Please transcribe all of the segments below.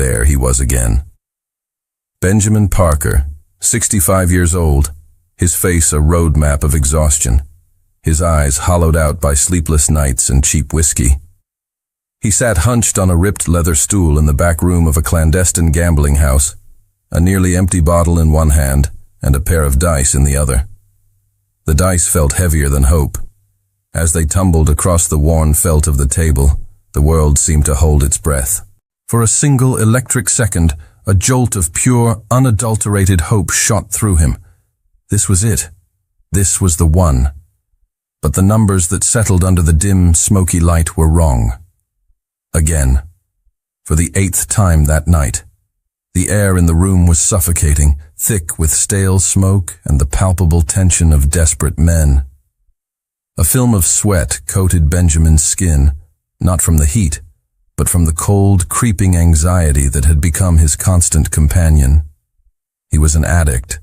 There he was again. Benjamin Parker, 65 years old, his face a roadmap of exhaustion, his eyes hollowed out by sleepless nights and cheap whiskey. He sat hunched on a ripped leather stool in the back room of a clandestine gambling house, a nearly empty bottle in one hand and a pair of dice in the other. The dice felt heavier than hope. As they tumbled across the worn felt of the table, the world seemed to hold its breath. For a single electric second, a jolt of pure, unadulterated hope shot through him. This was it. This was the one. But the numbers that settled under the dim, smoky light were wrong. Again. For the 8th time that night. The air in the room was suffocating, thick with stale smoke and the palpable tension of desperate men. A film of sweat coated Benjamin's skin, not from the heat, but from the cold, creeping anxiety that had become his constant companion. He was an addict.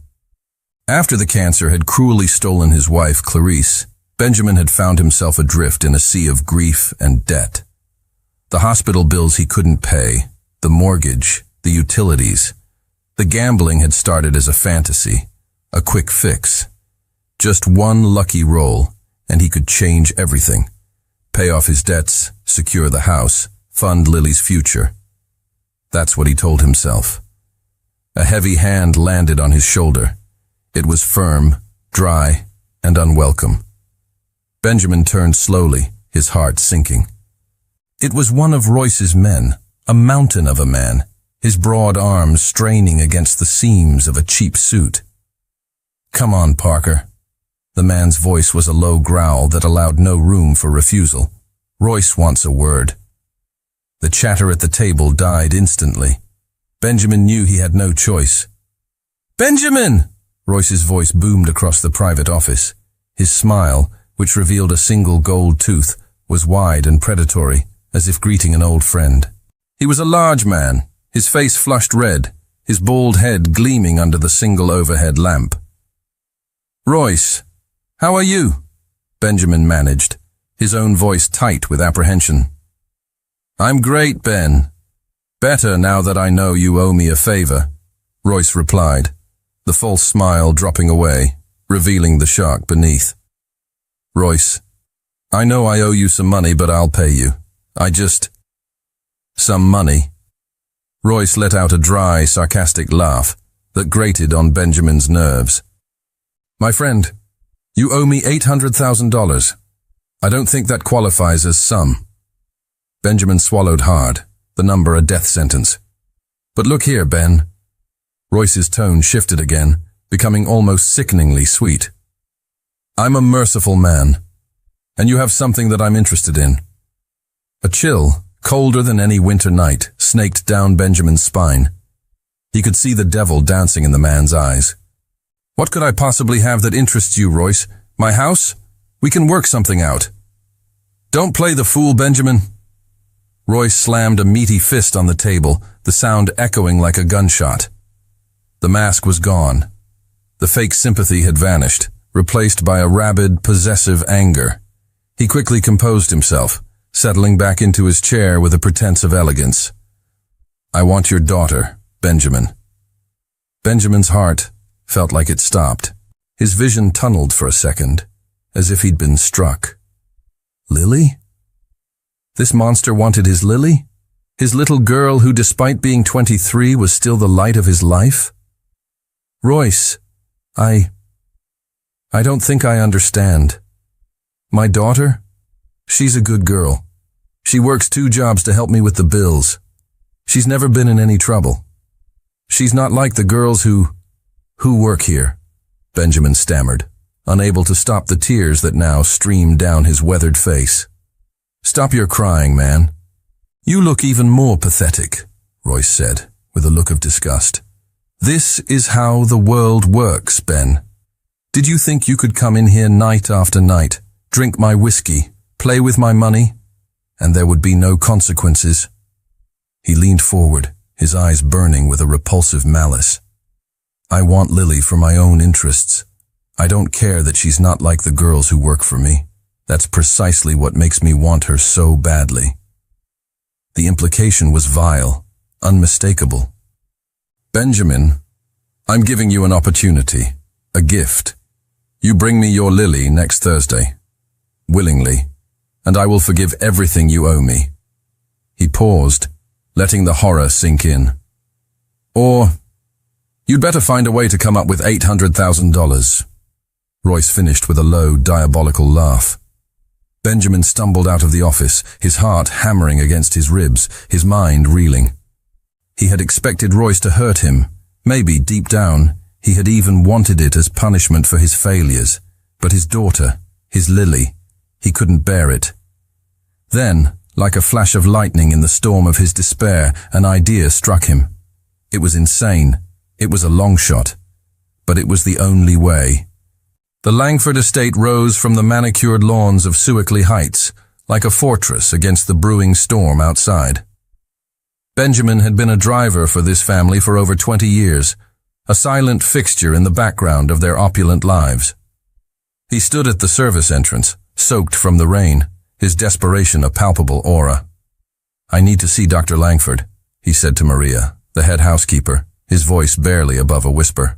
After the cancer had cruelly stolen his wife, Clarice, Benjamin had found himself adrift in a sea of grief and debt. The hospital bills he couldn't pay, the mortgage, the utilities. The gambling had started as a fantasy, a quick fix. Just one lucky roll, and he could change everything. Pay off his debts, secure the house, fund Lily's future. That's what he told himself. A heavy hand landed on his shoulder. It was firm, dry, and unwelcome. Benjamin turned slowly, his heart sinking. It was one of Royce's men, a mountain of a man, his broad arms straining against the seams of a cheap suit. "Come on, Parker." The man's voice was a low growl that allowed no room for refusal. "Royce wants a word." The chatter at the table died instantly. Benjamin knew he had no choice. "Benjamin!" Royce's voice boomed across the private office. His smile, which revealed a single gold tooth, was wide and predatory, as if greeting an old friend. He was a large man, his face flushed red, his bald head gleaming under the single overhead lamp. "Royce, how are you?" Benjamin managed, his own voice tight with apprehension. "I'm great, Ben. Better now that I know you owe me a favor," Royce replied, the false smile dropping away, revealing the shark beneath. "Royce, I know I owe you some money, but I'll pay you. Some money." Royce let out a dry, sarcastic laugh that grated on Benjamin's nerves. "My friend, you owe me $800,000. I don't think that qualifies as some." Benjamin swallowed hard, the number a death sentence. "But look here, Ben." Royce's tone shifted again, becoming almost sickeningly sweet. "I'm a merciful man, and you have something that I'm interested in." A chill, colder than any winter night, snaked down Benjamin's spine. He could see the devil dancing in the man's eyes. "What could I possibly have that interests you, Royce? My house? We can work something out." "Don't play the fool, Benjamin." Royce slammed a meaty fist on the table, the sound echoing like a gunshot. The mask was gone. The fake sympathy had vanished, replaced by a rabid, possessive anger. He quickly composed himself, settling back into his chair with a pretense of elegance. "I want your daughter, Benjamin." Benjamin's heart felt like it stopped. His vision tunneled for a second, as if he'd been struck. Lily? This monster wanted his Lily? His little girl who, despite being 23, was still the light of his life? "Royce, I don't think I understand. My daughter? She's a good girl. She works 2 jobs to help me with the bills. She's never been in any trouble. She's not like the girls who work here," Benjamin stammered, unable to stop the tears that now streamed down his weathered face. "Stop your crying, man. You look even more pathetic," Royce said, with a look of disgust. "This is how the world works, Ben. Did you think you could come in here night after night, drink my whiskey, play with my money, and there would be no consequences?" He leaned forward, his eyes burning with a repulsive malice. "I want Lily for my own interests. I don't care that she's not like the girls who work for me. That's precisely what makes me want her so badly." The implication was vile, unmistakable. "Benjamin, I'm giving you an opportunity, a gift. You bring me your Lily next Thursday, willingly, and I will forgive everything you owe me." He paused, letting the horror sink in. "Or, you'd better find a way to come up with $800,000. Royce finished with a low, diabolical laugh. Benjamin stumbled out of the office, his heart hammering against his ribs, his mind reeling. He had expected Royce to hurt him. Maybe, deep down, he had even wanted it as punishment for his failures. But his daughter, his Lily, he couldn't bear it. Then, like a flash of lightning in the storm of his despair, an idea struck him. It was insane. It was a long shot. But it was the only way. The Langford estate rose from the manicured lawns of Suickley Heights, like a fortress against the brewing storm outside. Benjamin had been a driver for this family for over 20 years, a silent fixture in the background of their opulent lives. He stood at the service entrance, soaked from the rain, his desperation a palpable aura. "I need to see Dr. Langford," he said to Maria, the head housekeeper, his voice barely above a whisper.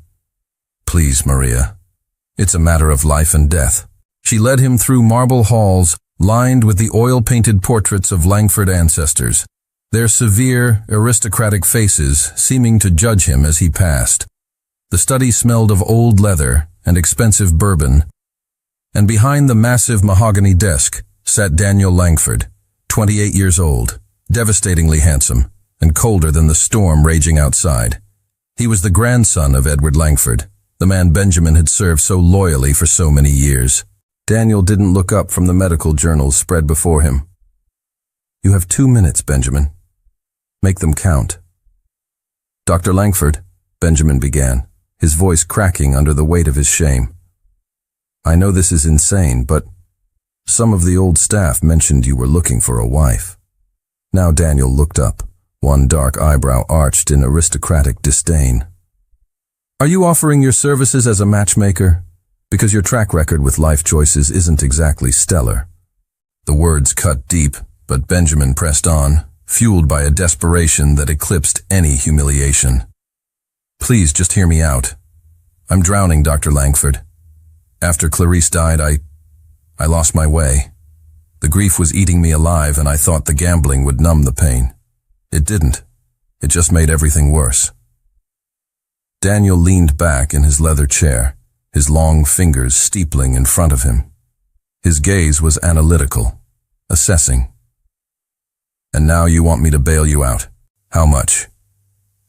"Please, Maria. It's a matter of life and death." She led him through marble halls lined with the oil-painted portraits of Langford ancestors, their severe, aristocratic faces seeming to judge him as he passed. The study smelled of old leather and expensive bourbon, and behind the massive mahogany desk sat Daniel Langford, 28 years old, devastatingly handsome, and colder than the storm raging outside. He was the grandson of Edward Langford, the man Benjamin had served so loyally for so many years. Daniel didn't look up from the medical journals spread before him. "You have 2 minutes, Benjamin. Make them count." "Dr. Langford," Benjamin began, his voice cracking under the weight of his shame. "I know this is insane, but some of the old staff mentioned you were looking for a wife." Now Daniel looked up, one dark eyebrow arched in aristocratic disdain. "Are you offering your services as a matchmaker? Because your track record with life choices isn't exactly stellar." The words cut deep, but Benjamin pressed on, fueled by a desperation that eclipsed any humiliation. "Please just hear me out. I'm drowning, Dr. Langford. After Clarice died, I lost my way. The grief was eating me alive, and I thought the gambling would numb the pain. It didn't. It just made everything worse." Daniel leaned back in his leather chair, his long fingers steepling in front of him. His gaze was analytical, assessing. "And now you want me to bail you out. How much?"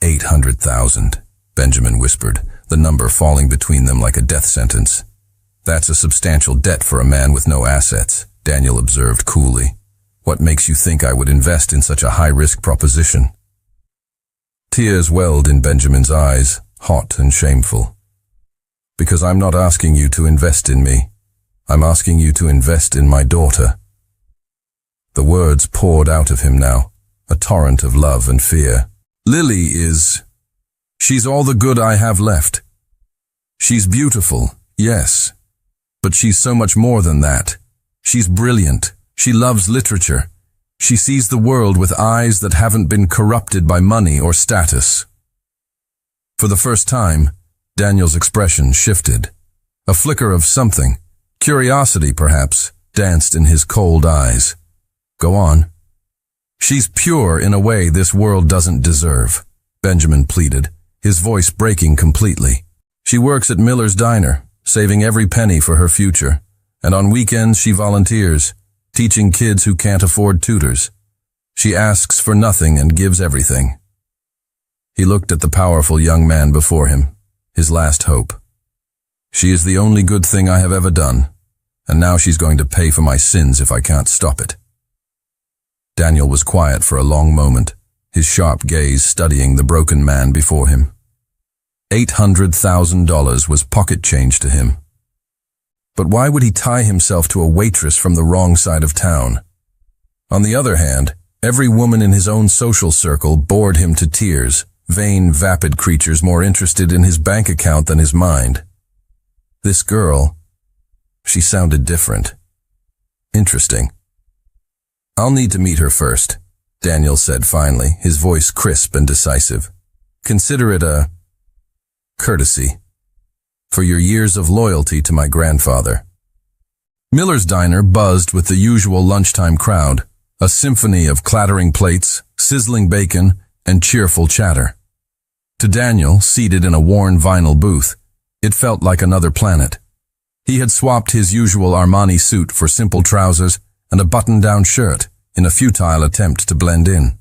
$800,000, Benjamin whispered, the number falling between them like a death sentence. "That's a substantial debt for a man with no assets," Daniel observed coolly. "What makes you think I would invest in such a high-risk proposition?" Tears welled in Benjamin's eyes, hot and shameful. "Because I'm not asking you to invest in me. I'm asking you to invest in my daughter." The words poured out of him now, a torrent of love and fear. She's all the good I have left. She's beautiful, yes, but she's so much more than that. She's brilliant. She loves literature. She sees the world with eyes that haven't been corrupted by money or status." For the first time, Daniel's expression shifted. A flicker of something, curiosity perhaps, danced in his cold eyes. "Go on." "She's pure in a way this world doesn't deserve," Benjamin pleaded, his voice breaking completely. "She works at Miller's Diner, saving every penny for her future, and on weekends she volunteers, teaching kids who can't afford tutors. She asks for nothing and gives everything." He looked at the powerful young man before him, his last hope. "She is the only good thing I have ever done, and now she's going to pay for my sins if I can't stop it." Daniel was quiet for a long moment, his sharp gaze studying the broken man before him. $800,000 was pocket change to him. But why would he tie himself to a waitress from the wrong side of town? On the other hand, every woman in his own social circle bored him to tears, vain, vapid creatures more interested in his bank account than his mind. This girl, she sounded different. Interesting. "I'll need to meet her first," Daniel said finally, his voice crisp and decisive. Consider it a courtesy for your years of loyalty to my grandfather. Miller's diner buzzed with the usual lunchtime crowd, a symphony of clattering plates, sizzling bacon, and cheerful chatter. To Daniel, seated in a worn vinyl booth, it felt like another planet. He had swapped his usual Armani suit for simple trousers and a button-down shirt in a futile attempt to blend in.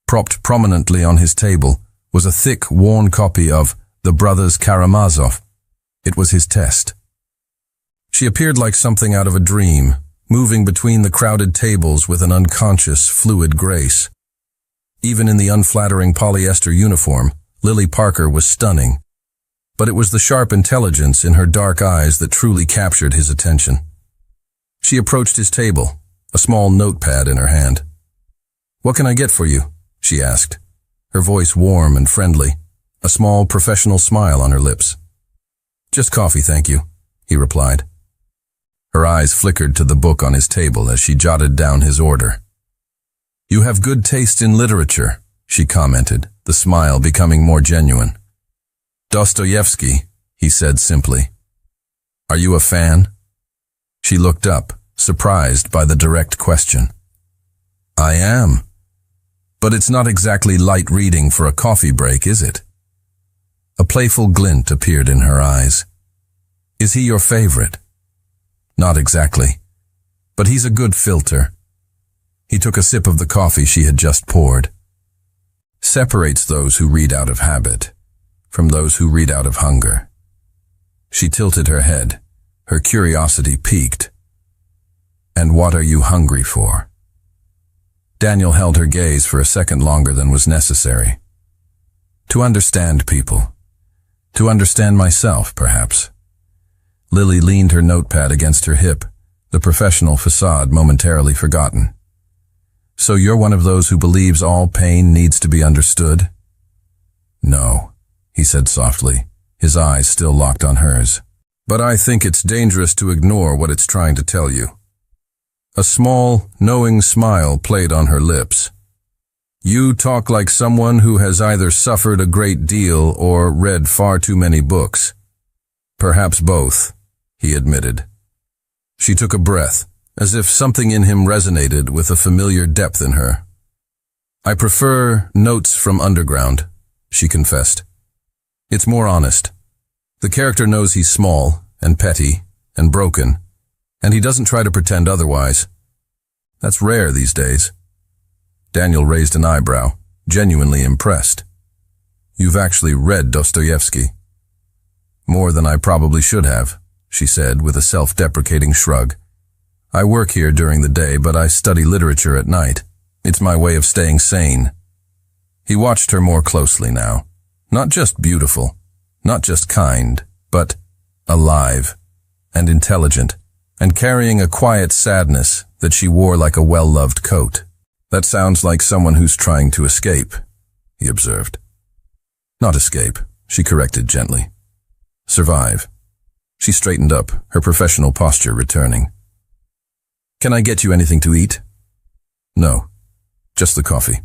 Propped prominently on his table was a thick, worn copy of The Brothers Karamazov. It was his test. She appeared like something out of a dream, moving between the crowded tables with an unconscious, fluid grace. Even in the unflattering polyester uniform, Lily Parker was stunning. But it was the sharp intelligence in her dark eyes that truly captured his attention. She approached his table, a small notepad in her hand. "What can I get for you?" she asked, her voice warm and friendly, a small professional smile on her lips. "Just coffee, thank you," he replied. Her eyes flickered to the book on his table as she jotted down his order. "You have good taste in literature," she commented, the smile becoming more genuine. "Dostoevsky," he said simply. "Are you a fan?" She looked up, surprised by the direct question. "I am. But it's not exactly light reading for a coffee break, is it?" A playful glint appeared in her eyes. "Is he your favorite?" "Not exactly. But he's a good filter." He took a sip of the coffee she had just poured. "Separates those who read out of habit from those who read out of hunger." She tilted her head, her curiosity piqued. "And what are you hungry for?" Daniel held her gaze for a second longer than was necessary. "To understand people. To understand myself, perhaps." Lily leaned her notepad against her hip, the professional facade momentarily forgotten. "So you're one of those who believes all pain needs to be understood?" "No," he said softly, his eyes still locked on hers. "But I think it's dangerous to ignore what it's trying to tell you." A small, knowing smile played on her lips. "You talk like someone who has either suffered a great deal or read far too many books." "Perhaps both," he admitted. She took a breath, as if something in him resonated with a familiar depth in her. "I prefer Notes from Underground," she confessed. "It's more honest. The character knows he's small and petty and broken, and he doesn't try to pretend otherwise. That's rare these days." Daniel raised an eyebrow, genuinely impressed. "You've actually read Dostoevsky." "More than I probably should have," she said with a self-deprecating shrug. "I work here during the day, but I study literature at night. It's my way of staying sane." He watched her more closely now. Not just beautiful, not just kind, but alive and intelligent, and carrying a quiet sadness that she wore like a well-loved coat. "That sounds like someone who's trying to escape," he observed. "Not escape," she corrected gently. "Survive." She straightened up, her professional posture returning. "Can I get you anything to eat?" "No, just the coffee."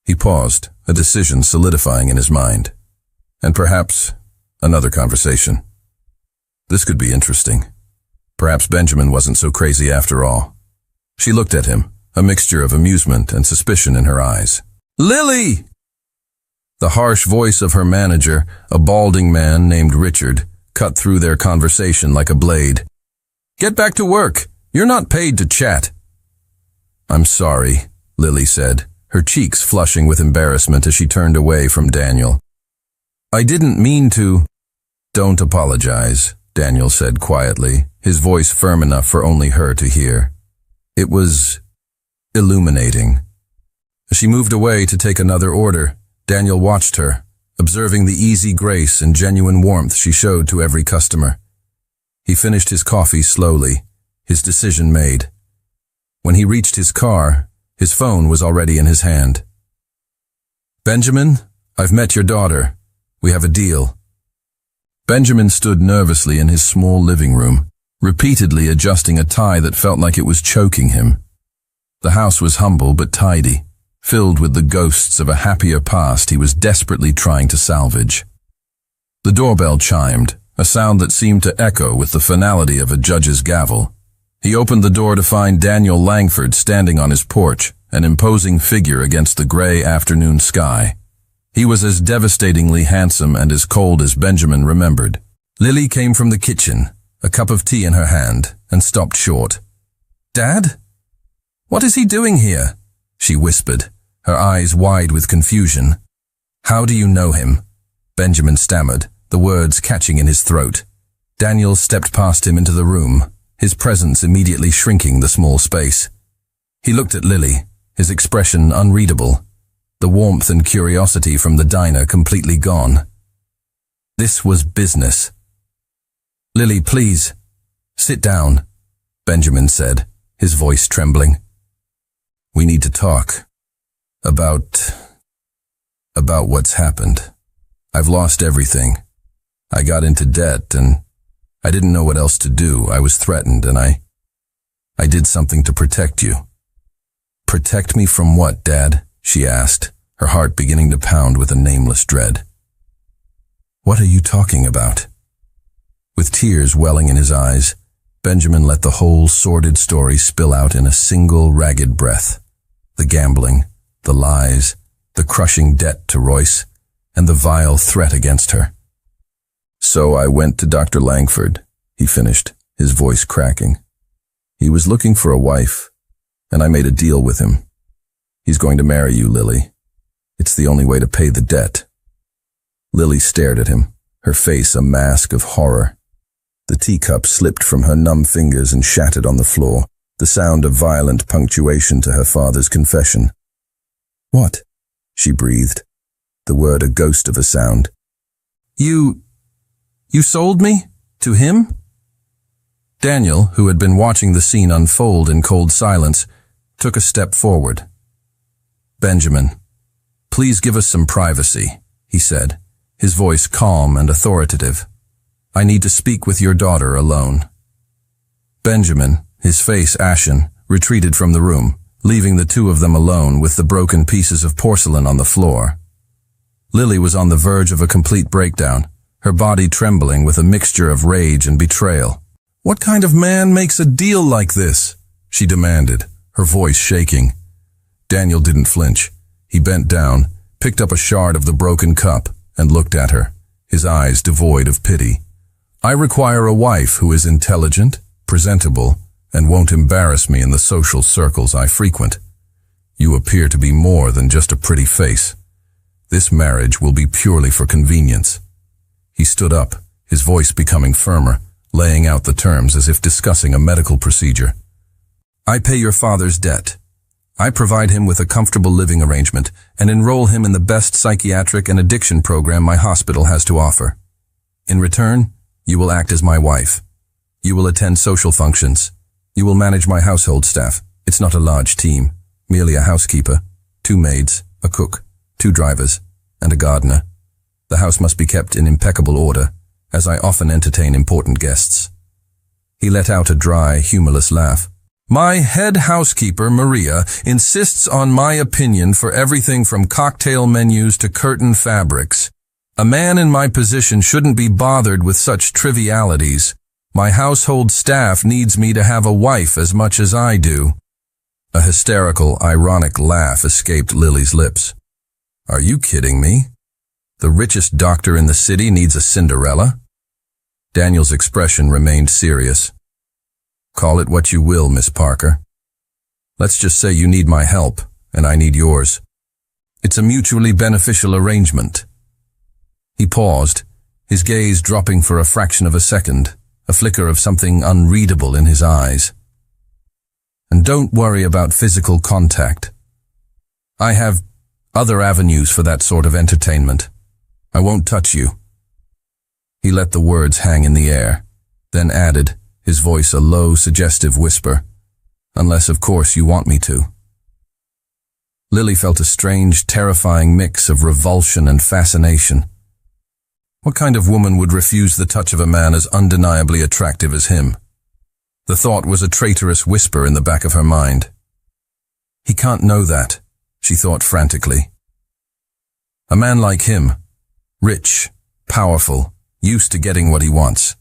He paused, a decision solidifying in his mind. And perhaps another conversation. This could be interesting. Perhaps Benjamin wasn't so crazy after all. She looked at him, a mixture of amusement and suspicion in her eyes. "Lily!" The harsh voice of her manager, a balding man named Richard, cut through their conversation like a blade. "Get back to work. You're not paid to chat." "I'm sorry," Lily said, her cheeks flushing with embarrassment as she turned away from Daniel. "I didn't mean to." "Don't apologize," Daniel said quietly, his voice firm enough for only her to hear. "It was illuminating." As she moved away to take another order, Daniel watched her, observing the easy grace and genuine warmth she showed to every customer. He finished his coffee slowly, his decision made. When he reached his car, his phone was already in his hand. "Benjamin, I've met your daughter. We have a deal." Benjamin stood nervously in his small living room, repeatedly adjusting a tie that felt like it was choking him. The house was humble but tidy, filled with the ghosts of a happier past he was desperately trying to salvage. The doorbell chimed, a sound that seemed to echo with the finality of a judge's gavel. He opened the door to find Daniel Langford standing on his porch, an imposing figure against the gray afternoon sky. He was as devastatingly handsome and as cold as Benjamin remembered. Lily came from the kitchen, a cup of tea in her hand, and stopped short. "Dad? What is he doing here?" she whispered, her eyes wide with confusion. "How do you know him?" Benjamin stammered, the words catching in his throat. Daniel stepped past him into the room, his presence immediately shrinking the small space. He looked at Lily, his expression unreadable, the warmth and curiosity from the diner completely gone. This was business. "Lily, please, sit down," Benjamin said, his voice trembling. "We need to talk. About what's happened. I've lost everything. I got into debt and I didn't know what else to do. I was threatened and I did something to protect you." "Protect me from what, Dad?" she asked, her heart beginning to pound with a nameless dread. "What are you talking about?" With tears welling in his eyes, Benjamin let the whole sordid story spill out in a single ragged breath. The gambling, the lies, the crushing debt to Royce, and the vile threat against her. "So I went to Dr. Langford," he finished, his voice cracking. "He was looking for a wife, and I made a deal with him. He's going to marry you, Lily. It's the only way to pay the debt." Lily stared at him, her face a mask of horror. The teacup slipped from her numb fingers and shattered on the floor, the sound of violent punctuation to her father's confession. "What?" she breathed, the word a ghost of a sound. You sold me? To him?" Daniel, who had been watching the scene unfold in cold silence, took a step forward. "Benjamin, please give us some privacy," he said, his voice calm and authoritative. "I need to speak with your daughter alone." Benjamin, his face ashen, retreated from the room, leaving the two of them alone with the broken pieces of porcelain on the floor. Lily was on the verge of a complete breakdown, her body trembling with a mixture of rage and betrayal. "What kind of man makes a deal like this?" she demanded, her voice shaking. Daniel didn't flinch. He bent down, picked up a shard of the broken cup, and looked at her, his eyes devoid of pity. "I require a wife who is intelligent, presentable, and won't embarrass me in the social circles I frequent. You appear to be more than just a pretty face. This marriage will be purely for convenience." He stood up, his voice becoming firmer, laying out the terms as if discussing a medical procedure. "I pay your father's debt. I provide him with a comfortable living arrangement and enroll him in the best psychiatric and addiction program my hospital has to offer. In return, you will act as my wife. You will attend social functions. You will manage my household staff. It's not a large team, merely a housekeeper, 2 maids, a cook, 2 drivers, and a gardener. The house must be kept in impeccable order, as I often entertain important guests." He let out a dry, humorless laugh. "My head housekeeper, Maria, insists on my opinion for everything from cocktail menus to curtain fabrics. A man in my position shouldn't be bothered with such trivialities. My household staff needs me to have a wife as much as I do." A hysterical, ironic laugh escaped Lily's lips. "Are you kidding me? The richest doctor in the city needs a Cinderella?" Daniel's expression remained serious. "Call it what you will, Miss Parker. Let's just say you need my help, and I need yours. It's a mutually beneficial arrangement." He paused, his gaze dropping for a fraction of a second, a flicker of something unreadable in his eyes. "And don't worry about physical contact. I have other avenues for that sort of entertainment. I won't touch you." He let the words hang in the air, then added, his voice a low, suggestive whisper, "Unless, of course, you want me to." Lily felt a strange, terrifying mix of revulsion and fascination. What kind of woman would refuse the touch of a man as undeniably attractive as him? The thought was a traitorous whisper in the back of her mind. He can't know that, she thought frantically. A man like him, rich, powerful, used to getting what he wants.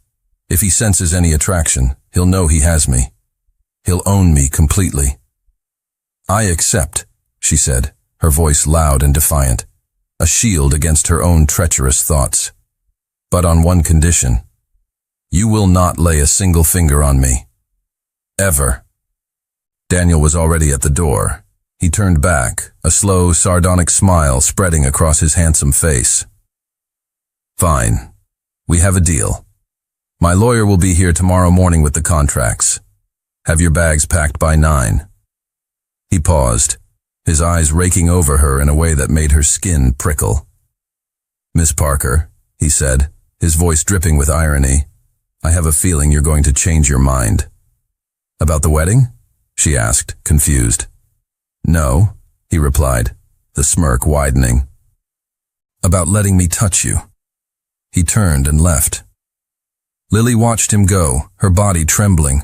If he senses any attraction, he'll know he has me. He'll own me completely. I accept, she said, her voice loud and defiant, a shield against her own treacherous thoughts. But on one condition. You will not lay a single finger on me. Ever. Daniel was already at the door. He turned back, a slow, sardonic smile spreading across his handsome face. Fine. We have a deal. My lawyer will be here tomorrow morning with the contracts. Have your bags packed by 9. He paused, his eyes raking over her in a way that made her skin prickle. Miss Parker, he said, his voice dripping with irony, I have a feeling you're going to change your mind. About the wedding? She asked, confused. No, he replied, the smirk widening. About letting me touch you. He turned and left. Lily watched him go, her body trembling.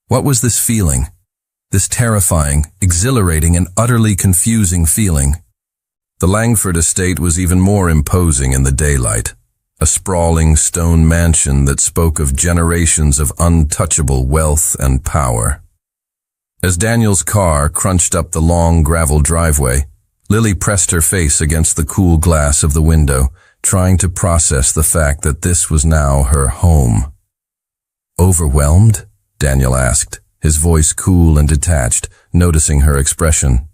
What was this feeling? This terrifying, exhilarating, and utterly confusing feeling. The Langford estate was even more imposing in the daylight. A sprawling stone mansion that spoke of generations of untouchable wealth and power. As Daniel's car crunched up the long gravel driveway, Lily pressed her face against the cool glass of the window, trying to process the fact that this was now her home. Overwhelmed? Daniel asked, his voice cool and detached, noticing her expression.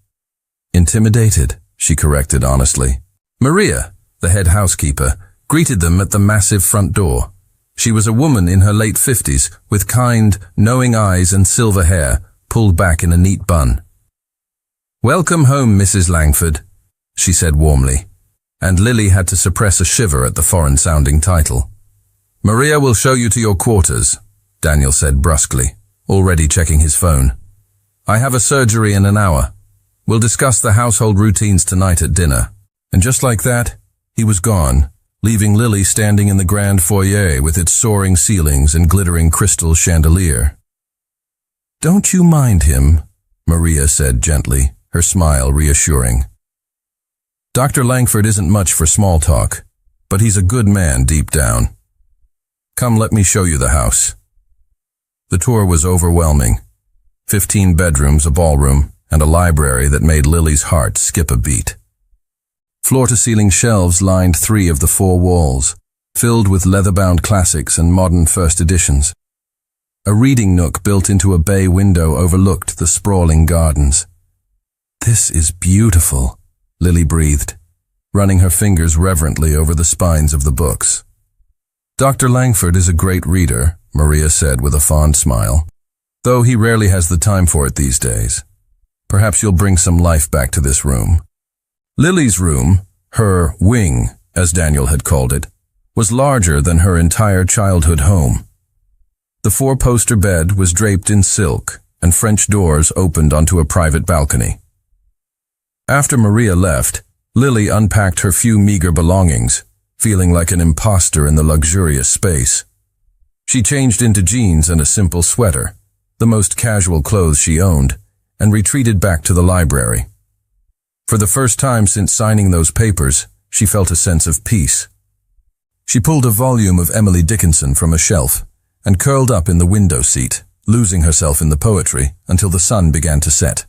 Intimidated, she corrected honestly. Maria, the head housekeeper, greeted them at the massive front door. She was a woman in her late 50s, with kind, knowing eyes and silver hair, pulled back in a neat bun. Welcome home, Mrs. Langford, she said warmly, and Lily had to suppress a shiver at the foreign-sounding title. Maria will show you to your quarters, Daniel said brusquely, already checking his phone. I have a surgery in an hour. We'll discuss the household routines tonight at dinner. And just like that, he was gone, leaving Lily standing in the grand foyer with its soaring ceilings and glittering crystal chandelier. Don't you mind him, Maria said gently, her smile reassuring. Dr. Langford isn't much for small talk, but he's a good man deep down. Come, let me show you the house. The tour was overwhelming. 15 bedrooms, a ballroom, and a library that made Lily's heart skip a beat. Floor-to-ceiling shelves lined 3 of the 4 walls, filled with leather-bound classics and modern first editions. A reading nook built into a bay window overlooked the sprawling gardens. This is beautiful, Lily breathed, running her fingers reverently over the spines of the books. Dr. Langford is a great reader, Maria said with a fond smile, though he rarely has the time for it these days. Perhaps you'll bring some life back to this room. Lily's room, her wing, as Daniel had called it, was larger than her entire childhood home. The 4-poster bed was draped in silk, and French doors opened onto a private balcony. After Maria left, Lily unpacked her few meager belongings, feeling like an imposter in the luxurious space. She changed into jeans and a simple sweater, the most casual clothes she owned, and retreated back to the library. For the first time since signing those papers, she felt a sense of peace. She pulled a volume of Emily Dickinson from a shelf and curled up in the window seat, losing herself in the poetry until the sun began to set.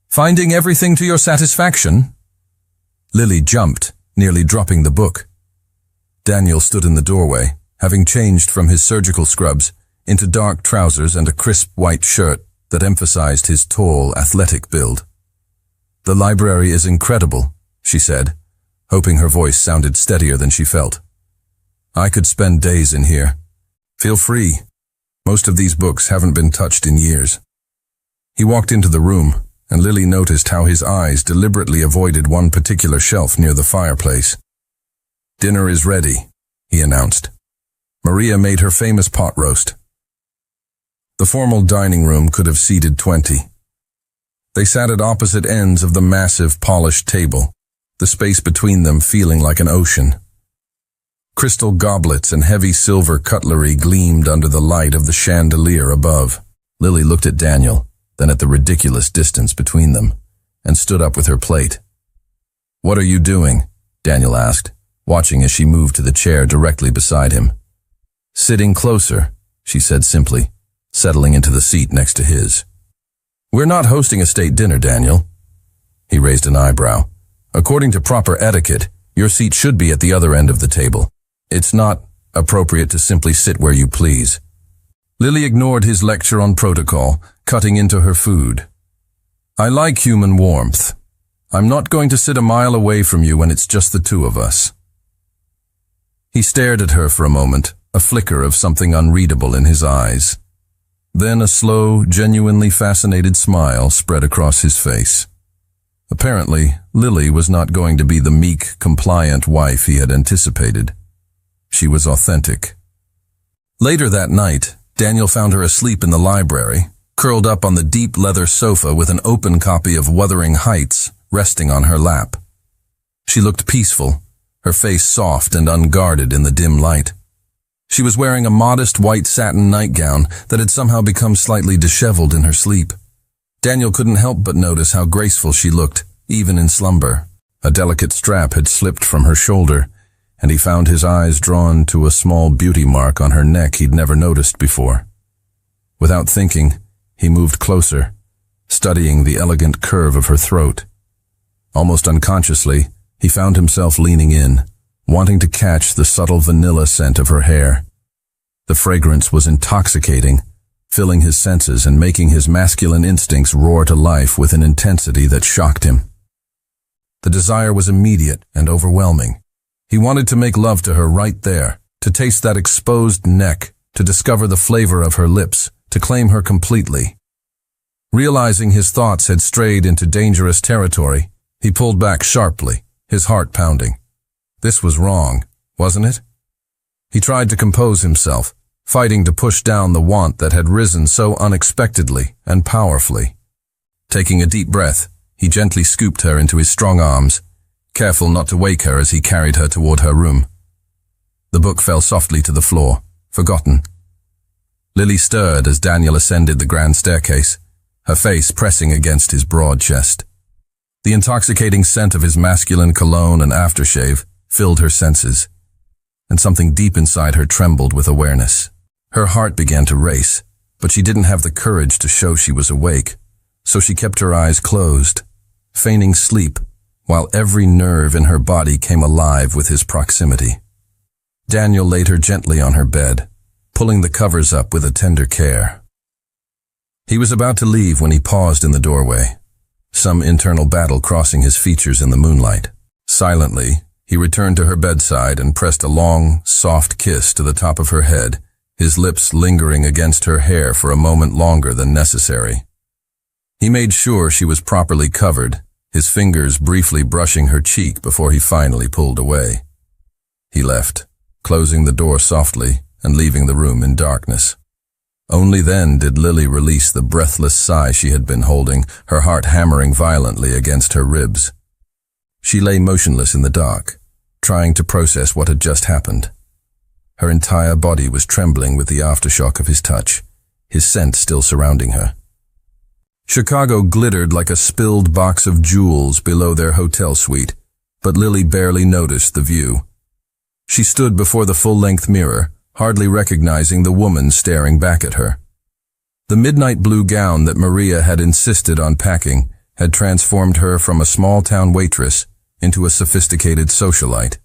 Finding everything to your satisfaction? Lily jumped, nearly dropping the book. Daniel stood in the doorway, having changed from his surgical scrubs into dark trousers and a crisp white shirt that emphasized his tall, athletic build. The library is incredible, she said, hoping her voice sounded steadier than she felt. I could spend days in here. Feel free. Most of these books haven't been touched in years. He walked into the room, and Lily noticed how his eyes deliberately avoided one particular shelf near the fireplace. Dinner is ready, he announced. Maria made her famous pot roast. The formal dining room could have seated 20. They sat at opposite ends of the massive polished table, the space between them feeling like an ocean. Crystal goblets and heavy silver cutlery gleamed under the light of the chandelier above. Lily looked at Daniel, then at the ridiculous distance between them, and stood up with her plate. "What are you doing?" Daniel asked, watching as she moved to the chair directly beside him. "Sitting closer," she said simply, settling into the seat next to his. "We're not hosting a state dinner, Daniel." He raised an eyebrow. "According to proper etiquette, your seat should be at the other end of the table. It's not appropriate to simply sit where you please." Lily ignored his lecture on protocol, cutting into her food. "I like human warmth. I'm not going to sit a mile away from you when it's just the two of us." He stared at her for a moment, a flicker of something unreadable in his eyes. Then a slow, genuinely fascinated smile spread across his face. Apparently, Lily was not going to be the meek, compliant wife he had anticipated. She was authentic. Later that night, Daniel found her asleep in the library, curled up on the deep leather sofa with an open copy of Wuthering Heights resting on her lap. She looked peaceful, her face soft and unguarded in the dim light. She was wearing a modest white satin nightgown that had somehow become slightly disheveled in her sleep. Daniel couldn't help but notice how graceful she looked, even in slumber. A delicate strap had slipped from her shoulder, and he found his eyes drawn to a small beauty mark on her neck he'd never noticed before. Without thinking, he moved closer, studying the elegant curve of her throat. Almost unconsciously, he found himself leaning in, wanting to catch the subtle vanilla scent of her hair. The fragrance was intoxicating, filling his senses and making his masculine instincts roar to life with an intensity that shocked him. The desire was immediate and overwhelming. He wanted to make love to her right there, to taste that exposed neck, to discover the flavor of her lips, to claim her completely. Realizing his thoughts had strayed into dangerous territory, he pulled back sharply, his heart pounding. This was wrong, wasn't it? He tried to compose himself, fighting to push down the want that had risen so unexpectedly and powerfully. Taking a deep breath, he gently scooped her into his strong arms, careful not to wake her as he carried her toward her room. The book fell softly to the floor, forgotten. Lily stirred as Daniel ascended the grand staircase, her face pressing against his broad chest. The intoxicating scent of his masculine cologne and aftershave filled her senses, and something deep inside her trembled with awareness. Her heart began to race, but she didn't have the courage to show she was awake, so she kept her eyes closed, feigning sleep, while every nerve in her body came alive with his proximity. Daniel laid her gently on her bed, pulling the covers up with a tender care. He was about to leave when he paused in the doorway, some internal battle crossing his features in the moonlight. Silently, he returned to her bedside and pressed a long, soft kiss to the top of her head, his lips lingering against her hair for a moment longer than necessary. He made sure she was properly covered, his fingers briefly brushing her cheek before he finally pulled away. He left, closing the door softly and leaving the room in darkness. Only then did Lily release the breathless sigh she had been holding, her heart hammering violently against her ribs. She lay motionless in the dark, trying to process what had just happened. Her entire body was trembling with the aftershock of his touch, his scent still surrounding her. Chicago glittered like a spilled box of jewels below their hotel suite, but Lily barely noticed the view. She stood before the full-length mirror, hardly recognizing the woman staring back at her. The midnight blue gown that Maria had insisted on packing had transformed her from a small-town waitress into a sophisticated socialite.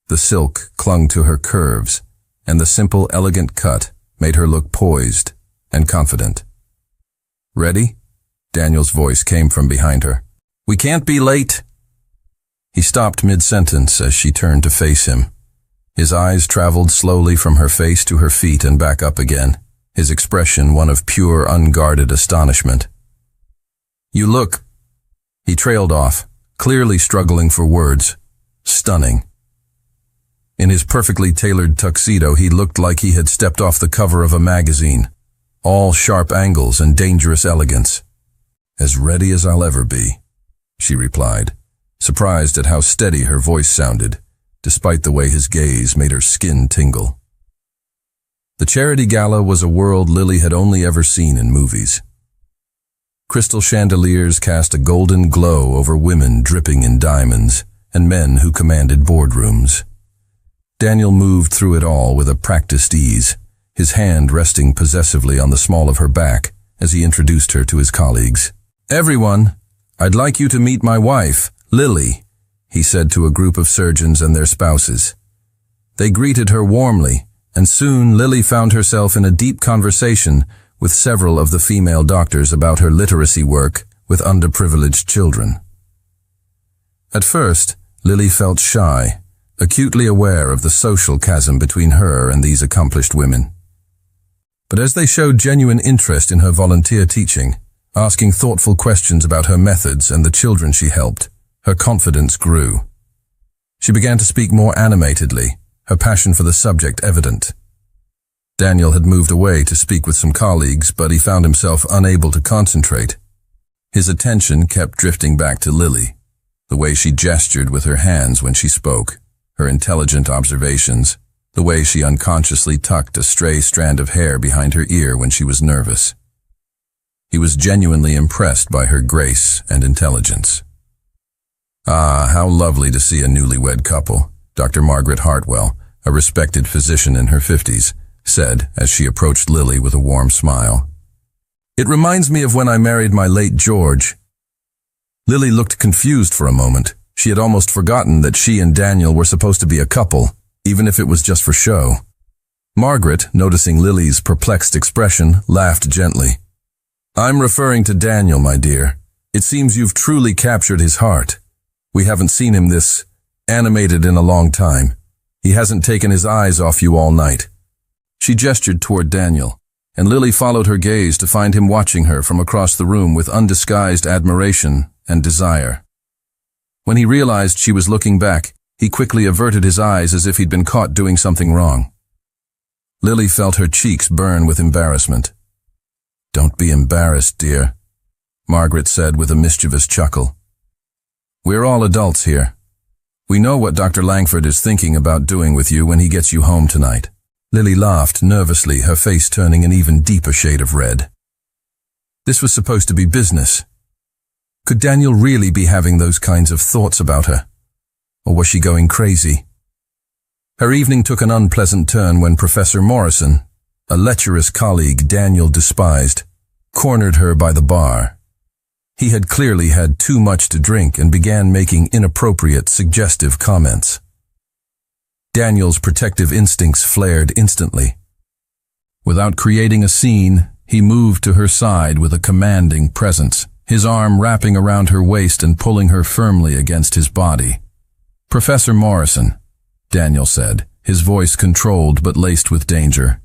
The silk clung to her curves, and the simple, elegant cut made her look poised and confident. "Ready?" Daniel's voice came from behind her. "We can't be late." He stopped mid-sentence as she turned to face him. His eyes traveled slowly from her face to her feet and back up again, his expression one of pure, unguarded astonishment. "You look—" He trailed off, clearly struggling for words. Stunning. In his perfectly tailored tuxedo, he looked like he had stepped off the cover of a magazine, all sharp angles and dangerous elegance. "As ready as I'll ever be," she replied, surprised at how steady her voice sounded, despite the way his gaze made her skin tingle. The charity gala was a world Lily had only ever seen in movies. Crystal chandeliers cast a golden glow over women dripping in diamonds and men who commanded boardrooms. Daniel moved through it all with a practiced ease, his hand resting possessively on the small of her back as he introduced her to his colleagues. "Everyone, I'd like you to meet my wife, Lily," he said to a group of surgeons and their spouses. They greeted her warmly, and soon Lily found herself in a deep conversation with several of the female doctors about her literacy work with underprivileged children. At first, Lily felt shy, acutely aware of the social chasm between her and these accomplished women. But as they showed genuine interest in her volunteer teaching, asking thoughtful questions about her methods and the children she helped, her confidence grew. She began to speak more animatedly, her passion for the subject evident. Daniel had moved away to speak with some colleagues, but he found himself unable to concentrate. His attention kept drifting back to Lily, the way she gestured with her hands when she spoke, her intelligent observations, the way she unconsciously tucked a stray strand of hair behind her ear when she was nervous. He was genuinely impressed by her grace and intelligence. "Ah, how lovely to see a newlywed couple," Dr. Margaret Hartwell, a respected physician in her 50s, said as she approached Lily with a warm smile. "It reminds me of when I married my late George." Lily looked confused for a moment. She had almost forgotten that she and Daniel were supposed to be a couple, even if it was just for show. Margaret, noticing Lily's perplexed expression, laughed gently. "I'm referring to Daniel, my dear. It seems you've truly captured his heart. We haven't seen him this animated in a long time. He hasn't taken his eyes off you all night." She gestured toward Daniel, and Lily followed her gaze to find him watching her from across the room with undisguised admiration and desire. When he realized she was looking back, he quickly averted his eyes as if he'd been caught doing something wrong. Lily felt her cheeks burn with embarrassment. "Don't be embarrassed, dear," Margaret said with a mischievous chuckle. "We're all adults here. We know what Dr. Langford is thinking about doing with you when he gets you home tonight." Lily laughed nervously, her face turning an even deeper shade of red. This was supposed to be business. Could Daniel really be having those kinds of thoughts about her? Or was she going crazy? Her evening took an unpleasant turn when Professor Morrison, a lecherous colleague Daniel despised, cornered her by the bar. He had clearly had too much to drink and began making inappropriate, suggestive comments. Daniel's protective instincts flared instantly. Without creating a scene, he moved to her side with a commanding presence, his arm wrapping around her waist and pulling her firmly against his body. "Professor Morrison," Daniel said, his voice controlled but laced with danger,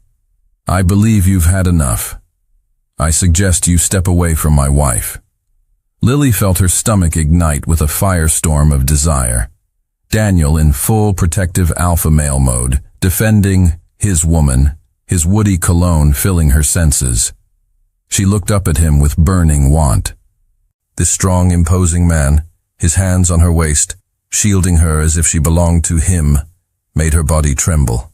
"I believe you've had enough. I suggest you step away from my wife." Lily felt her stomach ignite with a firestorm of desire. Daniel in full protective alpha male mode, defending his woman, his woody cologne filling her senses. She looked up at him with burning want. This strong, imposing man, his hands on her waist, shielding her as if she belonged to him, made her body tremble.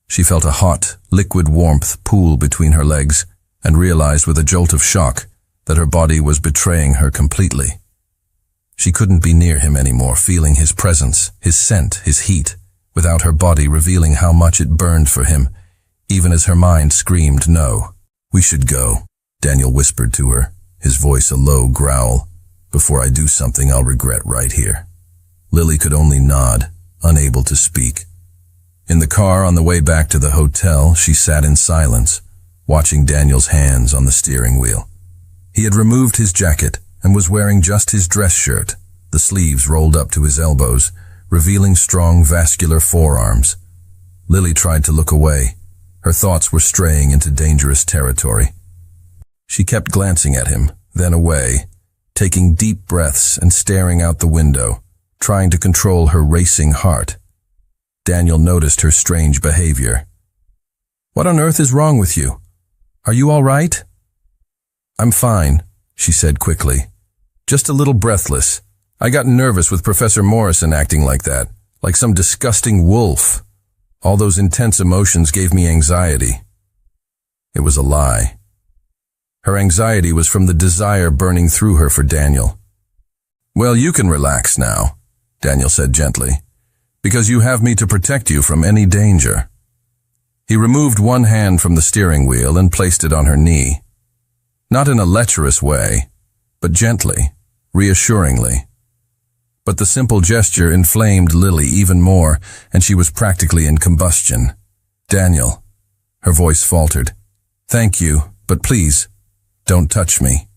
She felt a hot, liquid warmth pool between her legs and realized with a jolt of shock that her body was betraying her completely. She couldn't be near him anymore, feeling his presence, his scent, his heat, without her body revealing how much it burned for him, even as her mind screamed no. "We should go," Daniel whispered to her, his voice a low growl. "Before I do something I'll regret right here." Lily could only nod, unable to speak. In the car on the way back to the hotel, she sat in silence, watching Daniel's hands on the steering wheel. He had removed his jacket and was wearing just his dress shirt, the sleeves rolled up to his elbows, revealing strong vascular forearms. Lily tried to look away. Her thoughts were straying into dangerous territory. She kept glancing at him, then away, taking deep breaths and staring out the window, trying to control her racing heart. Daniel noticed her strange behavior. "What on earth is wrong with you? Are you all right?" "I'm fine," she said quickly. "Just a little breathless. I got nervous with Professor Morrison acting like that, like some disgusting wolf. All those intense emotions gave me anxiety." It was a lie. Her anxiety was from the desire burning through her for Daniel. "Well, you can relax now," Daniel said gently, "because you have me to protect you from any danger." He removed one hand from the steering wheel and placed it on her knee. Not in a lecherous way, but gently, reassuringly. But the simple gesture inflamed Lily even more, and she was practically in combustion. "Daniel," her voice faltered. "Thank you, but please, don't touch me."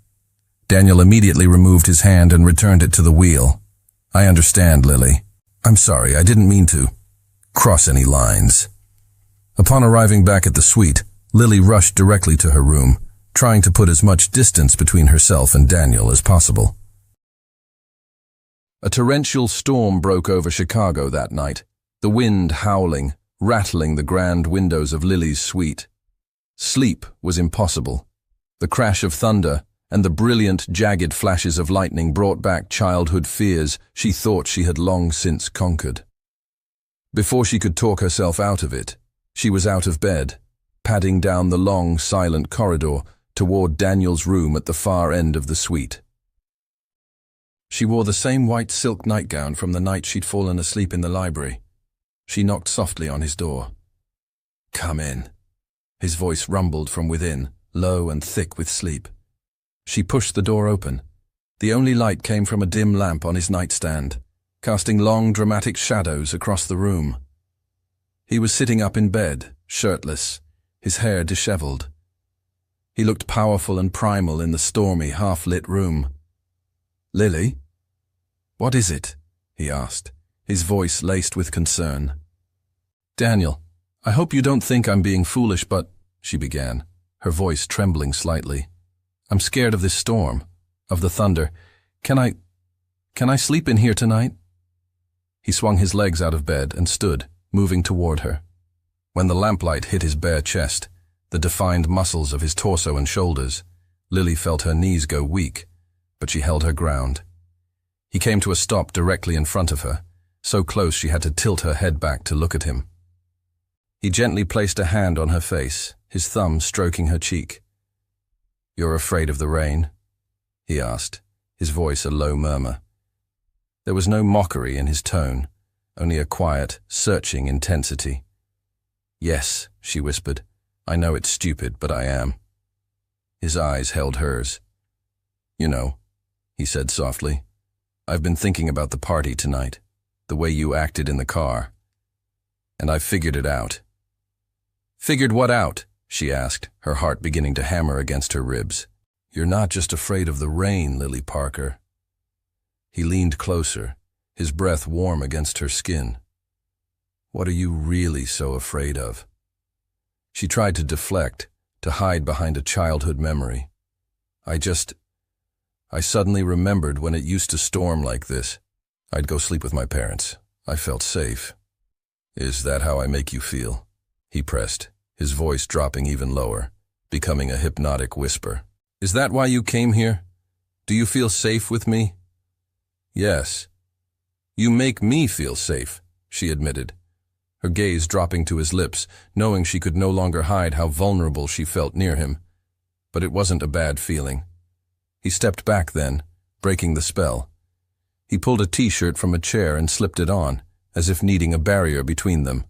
Daniel immediately removed his hand and returned it to the wheel. "I understand, Lily. I'm sorry, I didn't mean to cross any lines." Upon arriving back at the suite, Lily rushed directly to her room, trying to put as much distance between herself and Daniel as possible. A torrential storm broke over Chicago that night, the wind howling, rattling the grand windows of Lily's suite. Sleep was impossible. The crash of thunder and the brilliant, jagged flashes of lightning brought back childhood fears she thought she had long since conquered. Before she could talk herself out of it, she was out of bed, padding down the long, silent corridor toward Daniel's room at the far end of the suite. She wore the same white silk nightgown from the night she'd fallen asleep in the library. She knocked softly on his door. "Come in." His voice rumbled from within, low and thick with sleep. She pushed the door open. The only light came from a dim lamp on his nightstand, casting long, dramatic shadows across the room. He was sitting up in bed, shirtless, his hair disheveled. He looked powerful and primal in the stormy, half-lit room. "Lily? What is it?" he asked, his voice laced with concern. "Daniel, I hope you don't think I'm being foolish, but," she began, her voice trembling slightly. "I'm scared of this storm, of the thunder. Can I sleep in here tonight?" He swung his legs out of bed and stood, moving toward her. When the lamplight hit his bare chest, the defined muscles of his torso and shoulders, Lily felt her knees go weak, but she held her ground. He came to a stop directly in front of her, so close she had to tilt her head back to look at him. He gently placed a hand on her face, his thumb stroking her cheek. "You're afraid of the rain?" he asked, his voice a low murmur. There was no mockery in his tone, only a quiet, searching intensity. "Yes," she whispered. "I know it's stupid, but I am." His eyes held hers. "You know," he said softly, "I've been thinking about the party tonight, the way you acted in the car. And I've figured it out." "Figured what out?" she asked, her heart beginning to hammer against her ribs. "You're not just afraid of the rain, Lily Parker." He leaned closer, his breath warm against her skin. "What are you really so afraid of?" She tried to deflect, to hide behind a childhood memory. I suddenly remembered when it used to storm like this. I'd go sleep with my parents. I felt safe. "Is that how I make you feel?" he pressed, his voice dropping even lower, becoming a hypnotic whisper. "Is that why you came here? Do you feel safe with me?" "Yes." "You make me feel safe," she admitted, her gaze dropping to his lips, knowing she could no longer hide how vulnerable she felt near him. But it wasn't a bad feeling. He stepped back then, breaking the spell. He pulled a t-shirt from a chair and slipped it on, as if needing a barrier between them.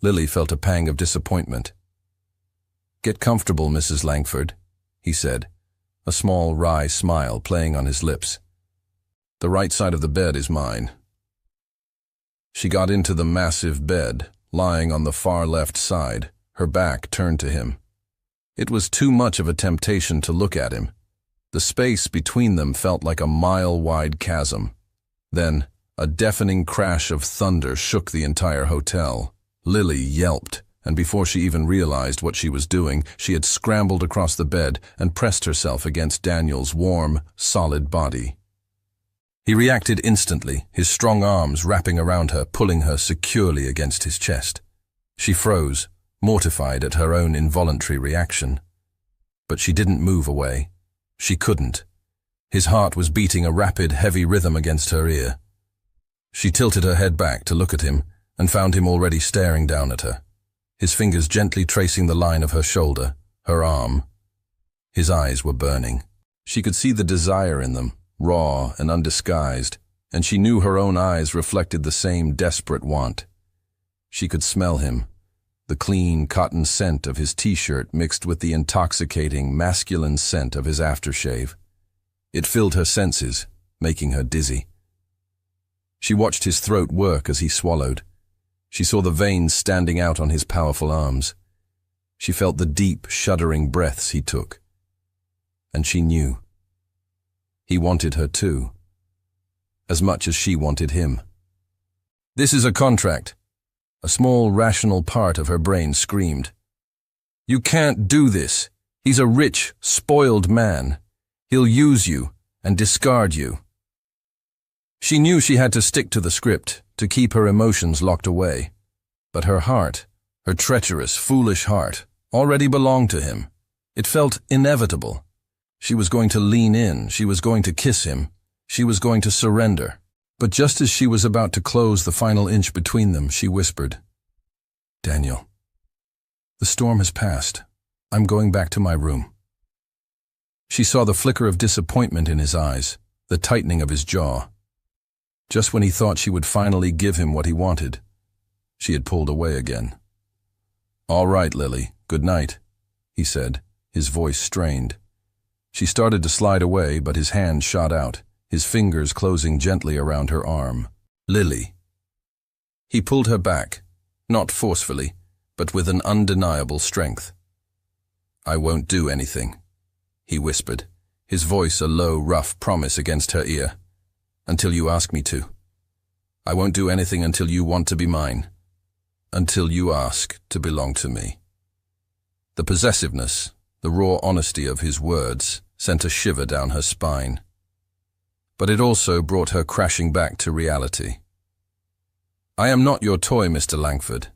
Lily felt a pang of disappointment. "Get comfortable, Mrs. Langford," he said, a small wry smile playing on his lips. "The right side of the bed is mine." She got into the massive bed, lying on the far left side, her back turned to him. It was too much of a temptation to look at him. The space between them felt like a mile-wide chasm. Then, a deafening crash of thunder shook the entire hotel. Lily yelped, and before she even realized what she was doing, she had scrambled across the bed and pressed herself against Daniel's warm, solid body. He reacted instantly, his strong arms wrapping around her, pulling her securely against his chest. She froze, mortified at her own involuntary reaction. But she didn't move away. She couldn't. His heart was beating a rapid, heavy rhythm against her ear. She tilted her head back to look at him and found him already staring down at her, his fingers gently tracing the line of her shoulder, her arm. His eyes were burning. She could see the desire in them, raw and undisguised, and she knew her own eyes reflected the same desperate want. She could smell him, the clean cotton scent of his t-shirt mixed with the intoxicating masculine scent of his aftershave. It filled her senses, making her dizzy. She watched his throat work as he swallowed. She saw the veins standing out on his powerful arms. She felt the deep, shuddering breaths he took. And she knew. He wanted her too, as much as she wanted him. "This is a contract," a small, rational part of her brain screamed. "You can't do this. He's a rich, spoiled man. He'll use you and discard you." She knew she had to stick to the script, to keep her emotions locked away. But her heart, her treacherous, foolish heart, already belonged to him. It felt inevitable. She was going to lean in, she was going to kiss him, she was going to surrender. But just as she was about to close the final inch between them, she whispered, "Daniel, the storm has passed. I'm going back to my room." She saw the flicker of disappointment in his eyes, the tightening of his jaw. Just when he thought she would finally give him what he wanted, she had pulled away again. "All right, Lily, good night," he said, his voice strained. She started to slide away, but his hand shot out, his fingers closing gently around her arm. "Lily." He pulled her back, not forcefully, but with an undeniable strength. "I won't do anything," he whispered, his voice a low, rough promise against her ear. "Until you ask me to. I won't do anything until you want to be mine. Until you ask to belong to me." The possessiveness, the raw honesty of his words sent a shiver down her spine. But it also brought her crashing back to reality. "I am not your toy, Mr. Langford."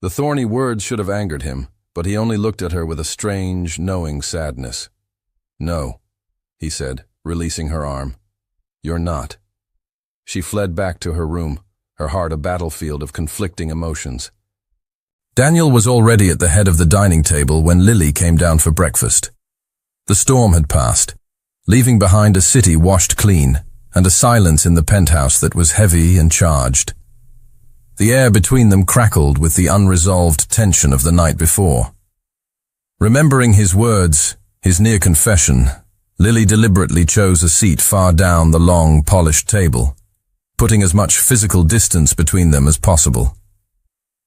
The thorny words should have angered him, but he only looked at her with a strange, knowing sadness. "No," he said, releasing her arm. "You're not." She fled back to her room, her heart a battlefield of conflicting emotions. Daniel was already at the head of the dining table when Lily came down for breakfast. The storm had passed, leaving behind a city washed clean, and a silence in the penthouse that was heavy and charged. The air between them crackled with the unresolved tension of the night before. Remembering his words, his near confession, Lily deliberately chose a seat far down the long, polished table, putting as much physical distance between them as possible.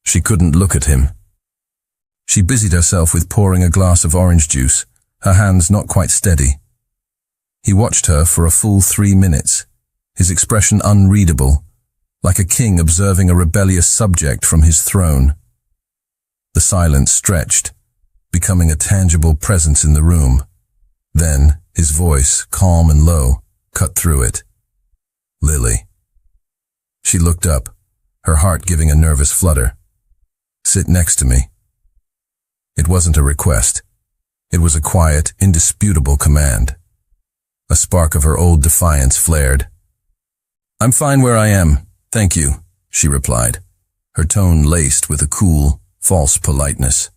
She couldn't look at him. She busied herself with pouring a glass of orange juice, her hands not quite steady. He watched her for a full 3 minutes, his expression unreadable, like a king observing a rebellious subject from his throne. The silence stretched, becoming a tangible presence in the room. Then, his voice, calm and low, cut through it. "Lily." She looked up, her heart giving a nervous flutter. "Sit next to me." It wasn't a request. It was a quiet, indisputable command. A spark of her old defiance flared. "I'm fine where I am, thank you," she replied, her tone laced with a cool, false politeness.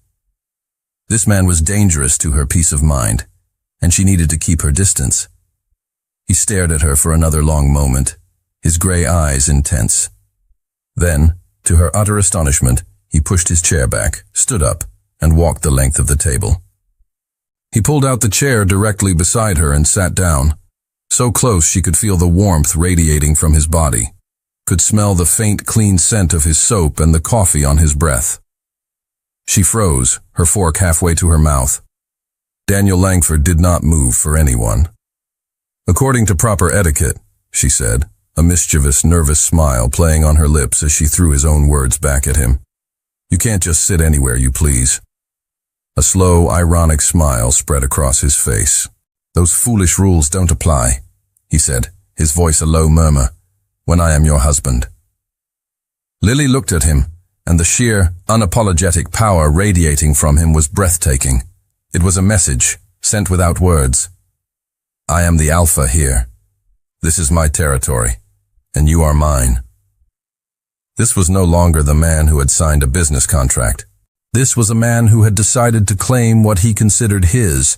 This man was dangerous to her peace of mind, and she needed to keep her distance. He stared at her for another long moment, his gray eyes intense. Then, to her utter astonishment, he pushed his chair back, stood up, and walked the length of the table. He pulled out the chair directly beside her and sat down, so close she could feel the warmth radiating from his body, could smell the faint, clean scent of his soap and the coffee on his breath. She froze, her fork halfway to her mouth. Daniel Langford did not move for anyone. "According to proper etiquette," she said, a mischievous, nervous smile playing on her lips as she threw his own words back at him. "You can't just sit anywhere you please." A slow, ironic smile spread across his face. "Those foolish rules don't apply," he said, his voice a low murmur, "when I am your husband." Lily looked at him, and the sheer, unapologetic power radiating from him was breathtaking. It was a message, sent without words. "I am the alpha here. This is my territory, and you are mine." This was no longer the man who had signed a business contract. This was a man who had decided to claim what he considered his,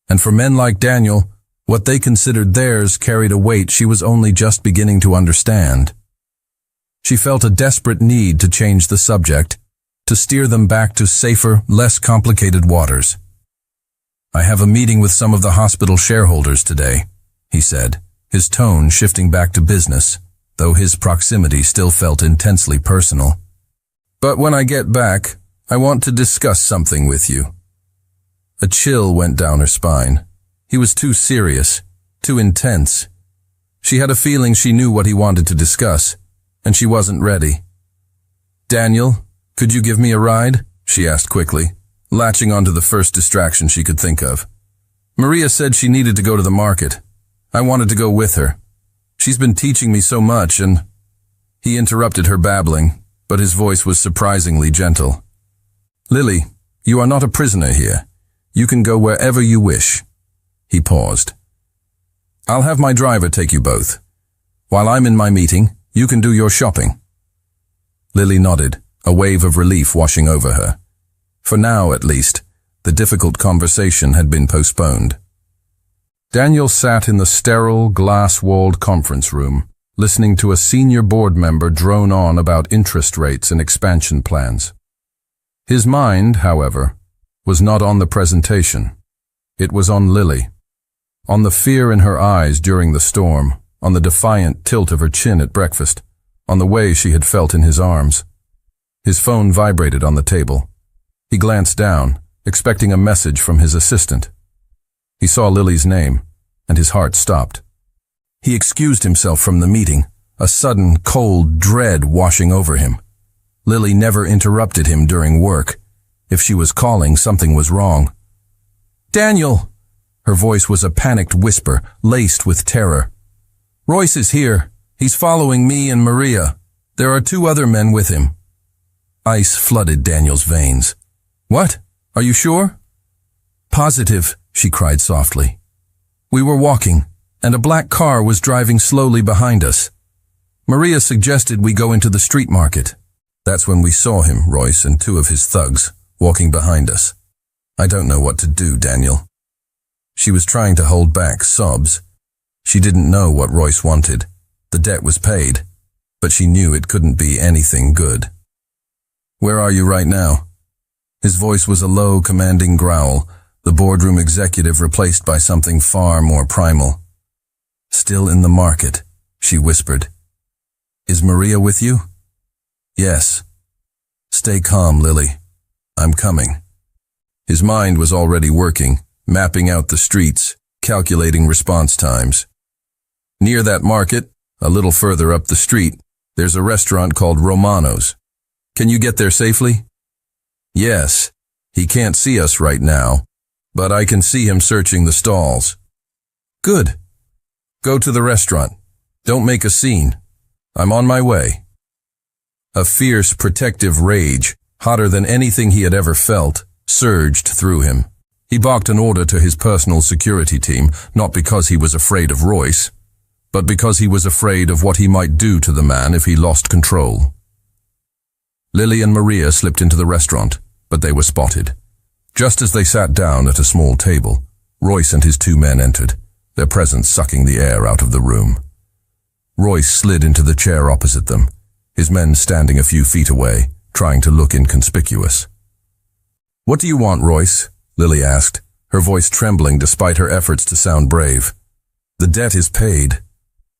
And for men like Daniel, what they considered theirs carried a weight she was only just beginning to understand. She felt a desperate need to change the subject, to steer them back to safer, less complicated waters. "I have a meeting with some of the hospital shareholders today," he said, his tone shifting back to business, though his proximity still felt intensely personal. "But when I get back, I want to discuss something with you." A chill went down her spine. He was too serious, too intense. She had a feeling she knew what he wanted to discuss, and she wasn't ready. "Daniel, could you give me a ride?" she asked quickly, latching onto the first distraction she could think of. "Maria said she needed to go to the market. I wanted to go with her. She's been teaching me so much and—" He interrupted her babbling, but his voice was surprisingly gentle. "Lily, you are not a prisoner here. You can go wherever you wish." He paused. "I'll have my driver take you both. While I'm in my meeting, you can do your shopping." Lily nodded, a wave of relief washing over her. For now, at least, the difficult conversation had been postponed. Daniel sat in the sterile, glass-walled conference room, listening to a senior board member drone on about interest rates and expansion plans. His mind, however, was not on the presentation. It was on Lily, on the fear in her eyes during the storm, on the defiant tilt of her chin at breakfast, on the way she had felt in his arms. His phone vibrated on the table. He glanced down, expecting a message from his assistant. He saw Lily's name, and his heart stopped. He excused himself from the meeting, a sudden, cold dread washing over him. Lily never interrupted him during work. If she was calling, something was wrong. "Daniel!" Her voice was a panicked whisper, laced with terror. "Royce is here. He's following me and Maria. There are 2 other men with him." Ice flooded Daniel's veins. "What? Are you sure?" "Positive," she cried softly. "We were walking, and a black car was driving slowly behind us. Maria suggested we go into the street market. That's when we saw him, Royce, and 2 of his thugs, walking behind us. I don't know what to do, Daniel." She was trying to hold back sobs. She didn't know what Royce wanted. The debt was paid, but she knew it couldn't be anything good. "Where are you right now?" His voice was a low, commanding growl, the boardroom executive replaced by something far more primal. "Still in the market," she whispered. "Is Maria with you?" "Yes." "Stay calm, Lily. I'm coming." His mind was already working, mapping out the streets, calculating response times. "Near that market, a little further up the street, there's a restaurant called Romano's. Can you get there safely?" "Yes. He can't see us right now, but I can see him searching the stalls." "Good. Go to the restaurant. Don't make a scene. I'm on my way." A fierce, protective rage, hotter than anything he had ever felt, surged through him. He barked an order to his personal security team, not because he was afraid of Royce, but because he was afraid of what he might do to the man if he lost control. Lily and Maria slipped into the restaurant, but they were spotted. Just as they sat down at a small table, Royce and his 2 men entered, their presence sucking the air out of the room. Royce slid into the chair opposite them, his men standing a few feet away, trying to look inconspicuous. "What do you want, Royce?" Lily asked, her voice trembling despite her efforts to sound brave. "The debt is paid.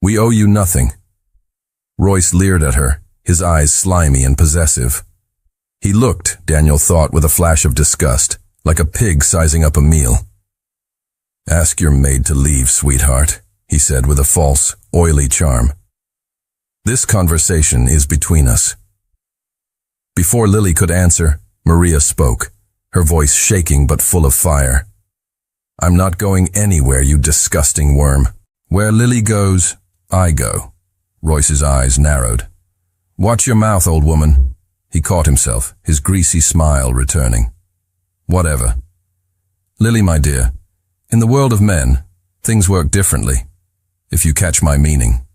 We owe you nothing." Royce leered at her, his eyes slimy and possessive. He looked, Daniel thought with a flash of disgust, like a pig sizing up a meal. "Ask your maid to leave, sweetheart," he said with a false, oily charm. "This conversation is between us." Before Lily could answer, Maria spoke, her voice shaking but full of fire. "I'm not going anywhere, you disgusting worm. Where Lily goes, I go." Royce's eyes narrowed. "Watch your mouth, old woman." He caught himself, his greasy smile returning. "Whatever. Lily, my dear, in the world of men, things work differently, if you catch my meaning."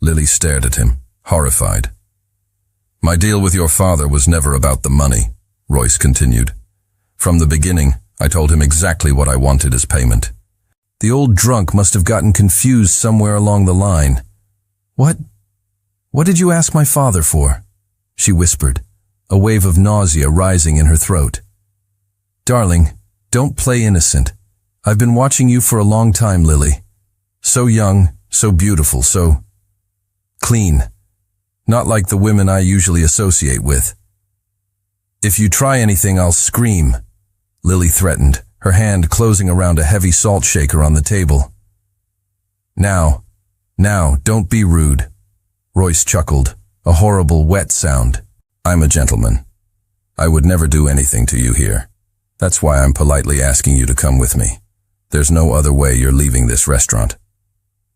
Lily stared at him, horrified. "My deal with your father was never about the money," Royce continued. "From the beginning, I told him exactly what I wanted as payment. The old drunk must have gotten confused somewhere along the line. What did you ask my father for? She whispered, a wave of nausea rising in her throat. Darling, don't play innocent. I've been watching you for a long time, Lily. So young, so beautiful, so clean. Not like the women I usually associate with. If you try anything, I'll scream, Lily threatened, her hand closing around a heavy salt shaker on the table. Now, don't be rude. Royce chuckled, a horrible wet sound. I'm a gentleman. I would never do anything to you here. That's why I'm politely asking you to come with me. There's no other way you're leaving this restaurant.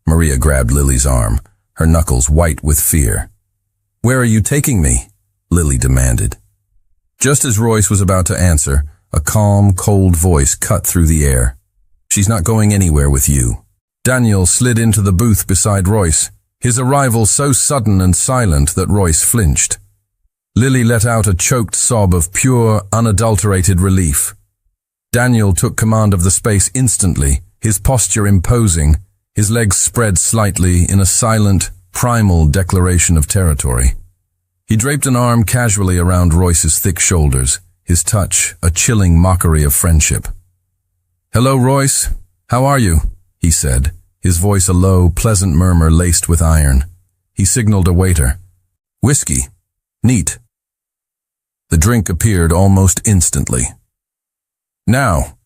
Maria grabbed Lily's arm, her knuckles white with fear. Where are you taking me? Lily demanded. Just as Royce was about to answer, a calm, cold voice cut through the air. She's not going anywhere with you. Daniel slid into the booth beside Royce, his arrival so sudden and silent that Royce flinched. Lily let out a choked sob of pure, unadulterated relief. Daniel took command of the space instantly, his posture imposing, his legs spread slightly in a silent, primal declaration of territory. He draped an arm casually around Royce's thick shoulders, his touch a chilling mockery of friendship. Hello, Royce. How are you? He said, his voice a low, pleasant murmur laced with iron. He signaled a waiter. Whiskey. Neat. The drink appeared almost instantly. Now,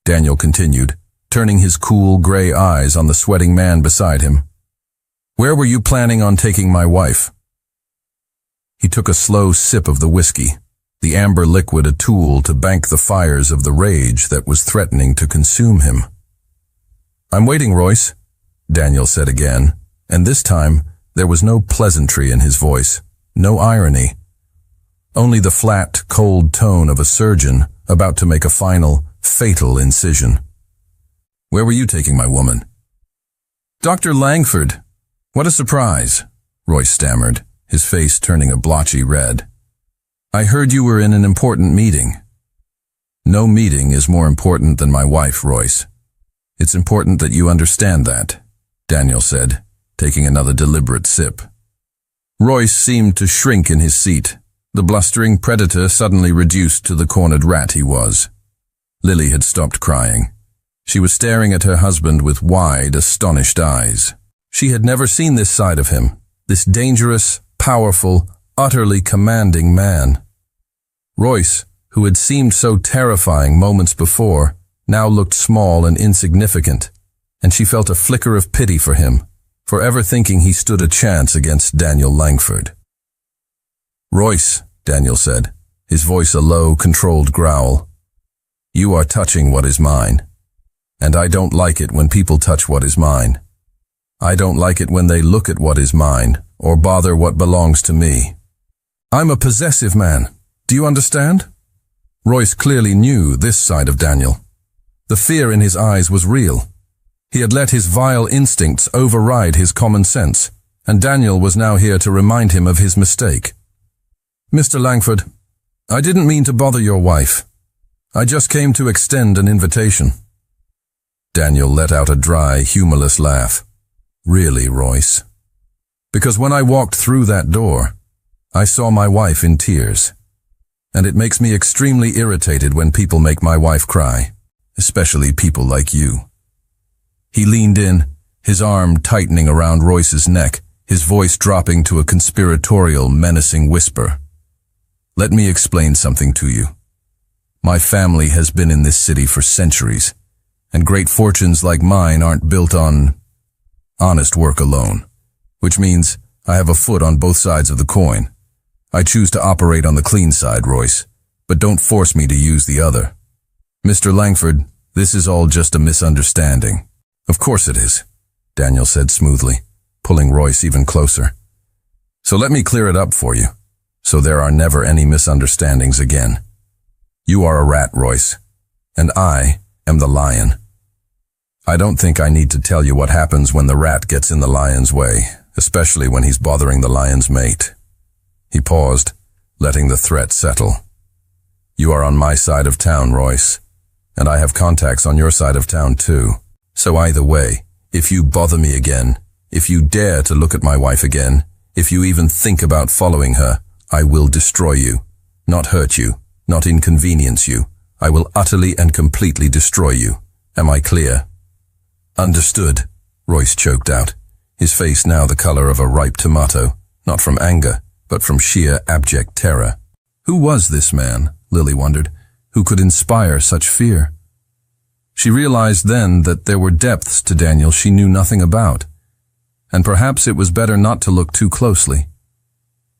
Daniel continued, turning his cool gray eyes on the sweating man beside him. Where were you planning on taking my wife? He took a slow sip of the whiskey, the amber liquid a tool to bank the fires of the rage that was threatening to consume him. I'm waiting, Royce, Daniel said again, and this time there was no pleasantry in his voice, no irony. Only the flat, cold tone of a surgeon about to make a final, fatal incision. Where were you taking my woman? Dr. Langford. What a surprise, Royce stammered, his face turning a blotchy red. I heard you were in an important meeting. No meeting is more important than my wife, Royce. It's important that you understand that, Daniel said, taking another deliberate sip. Royce seemed to shrink in his seat, the blustering predator suddenly reduced to the cornered rat he was. Lily had stopped crying. She was staring at her husband with wide, astonished eyes. She had never seen this side of him, this dangerous, powerful, utterly commanding man. Royce, who had seemed so terrifying moments before, now looked small and insignificant, and she felt a flicker of pity for him, forever thinking he stood a chance against Daniel Langford. Royce, Daniel said, his voice a low, controlled growl. You are touching what is mine, and I don't like it when people touch what is mine. I don't like it when they look at what is mine, or bother what belongs to me. I'm a possessive man. Do you understand? Royce clearly knew this side of Daniel. The fear in his eyes was real. He had let his vile instincts override his common sense, and Daniel was now here to remind him of his mistake. Mr. Langford, I didn't mean to bother your wife. I just came to extend an invitation. Daniel let out a dry, humorless laugh. Really, Royce? Because when I walked through that door, I saw my wife in tears. And it makes me extremely irritated when people make my wife cry, especially people like you. He leaned in, his arm tightening around Royce's neck, his voice dropping to a conspiratorial, menacing whisper. Let me explain something to you. My family has been in this city for centuries, and great fortunes like mine aren't built on honest work alone, which means I have a foot on both sides of the coin. I choose to operate on the clean side, Royce, but don't force me to use the other. Mr. Langford, this is all just a misunderstanding. Of course it is, Daniel said smoothly, pulling Royce even closer. So let me clear it up for you, so there are never any misunderstandings again. You are a rat, Royce, and I am the lion. I don't think I need to tell you what happens when the rat gets in the lion's way, especially when he's bothering the lion's mate. He paused, letting the threat settle. You are on my side of town, Royce, And I have contacts on your side of town too. So either way, if you bother me again, if you dare to look at my wife again, if you even think about following her, I will destroy you. Not hurt you, not inconvenience you. I will utterly and completely destroy you. Am I clear? Understood, Royce choked out, his face now the color of a ripe tomato, not from anger, but from sheer abject terror. Who was this man, Lily wondered, who could inspire such fear? She realized then that there were depths to Daniel she knew nothing about, and perhaps it was better not to look too closely.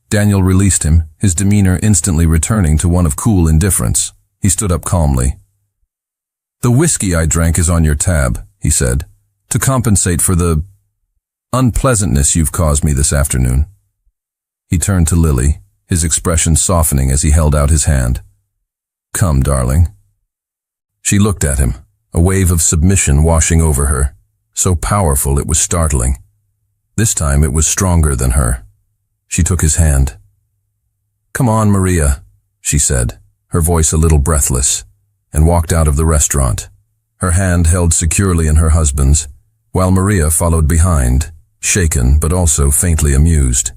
Daniel released him, his demeanor instantly returning to one of cool indifference. He stood up calmly. "The whiskey I drank is on your tab," he said, "to compensate for the unpleasantness you've caused me this afternoon." He turned to Lily, his expression softening as he held out his hand. "Come, darling." She looked at him, a wave of submission washing over her, so powerful it was startling. This time it was stronger than her. She took his hand. "Come on, Maria," she said, her voice a little breathless, and walked out of the restaurant, her hand held securely in her husband's, while Maria followed behind, shaken but also faintly amused.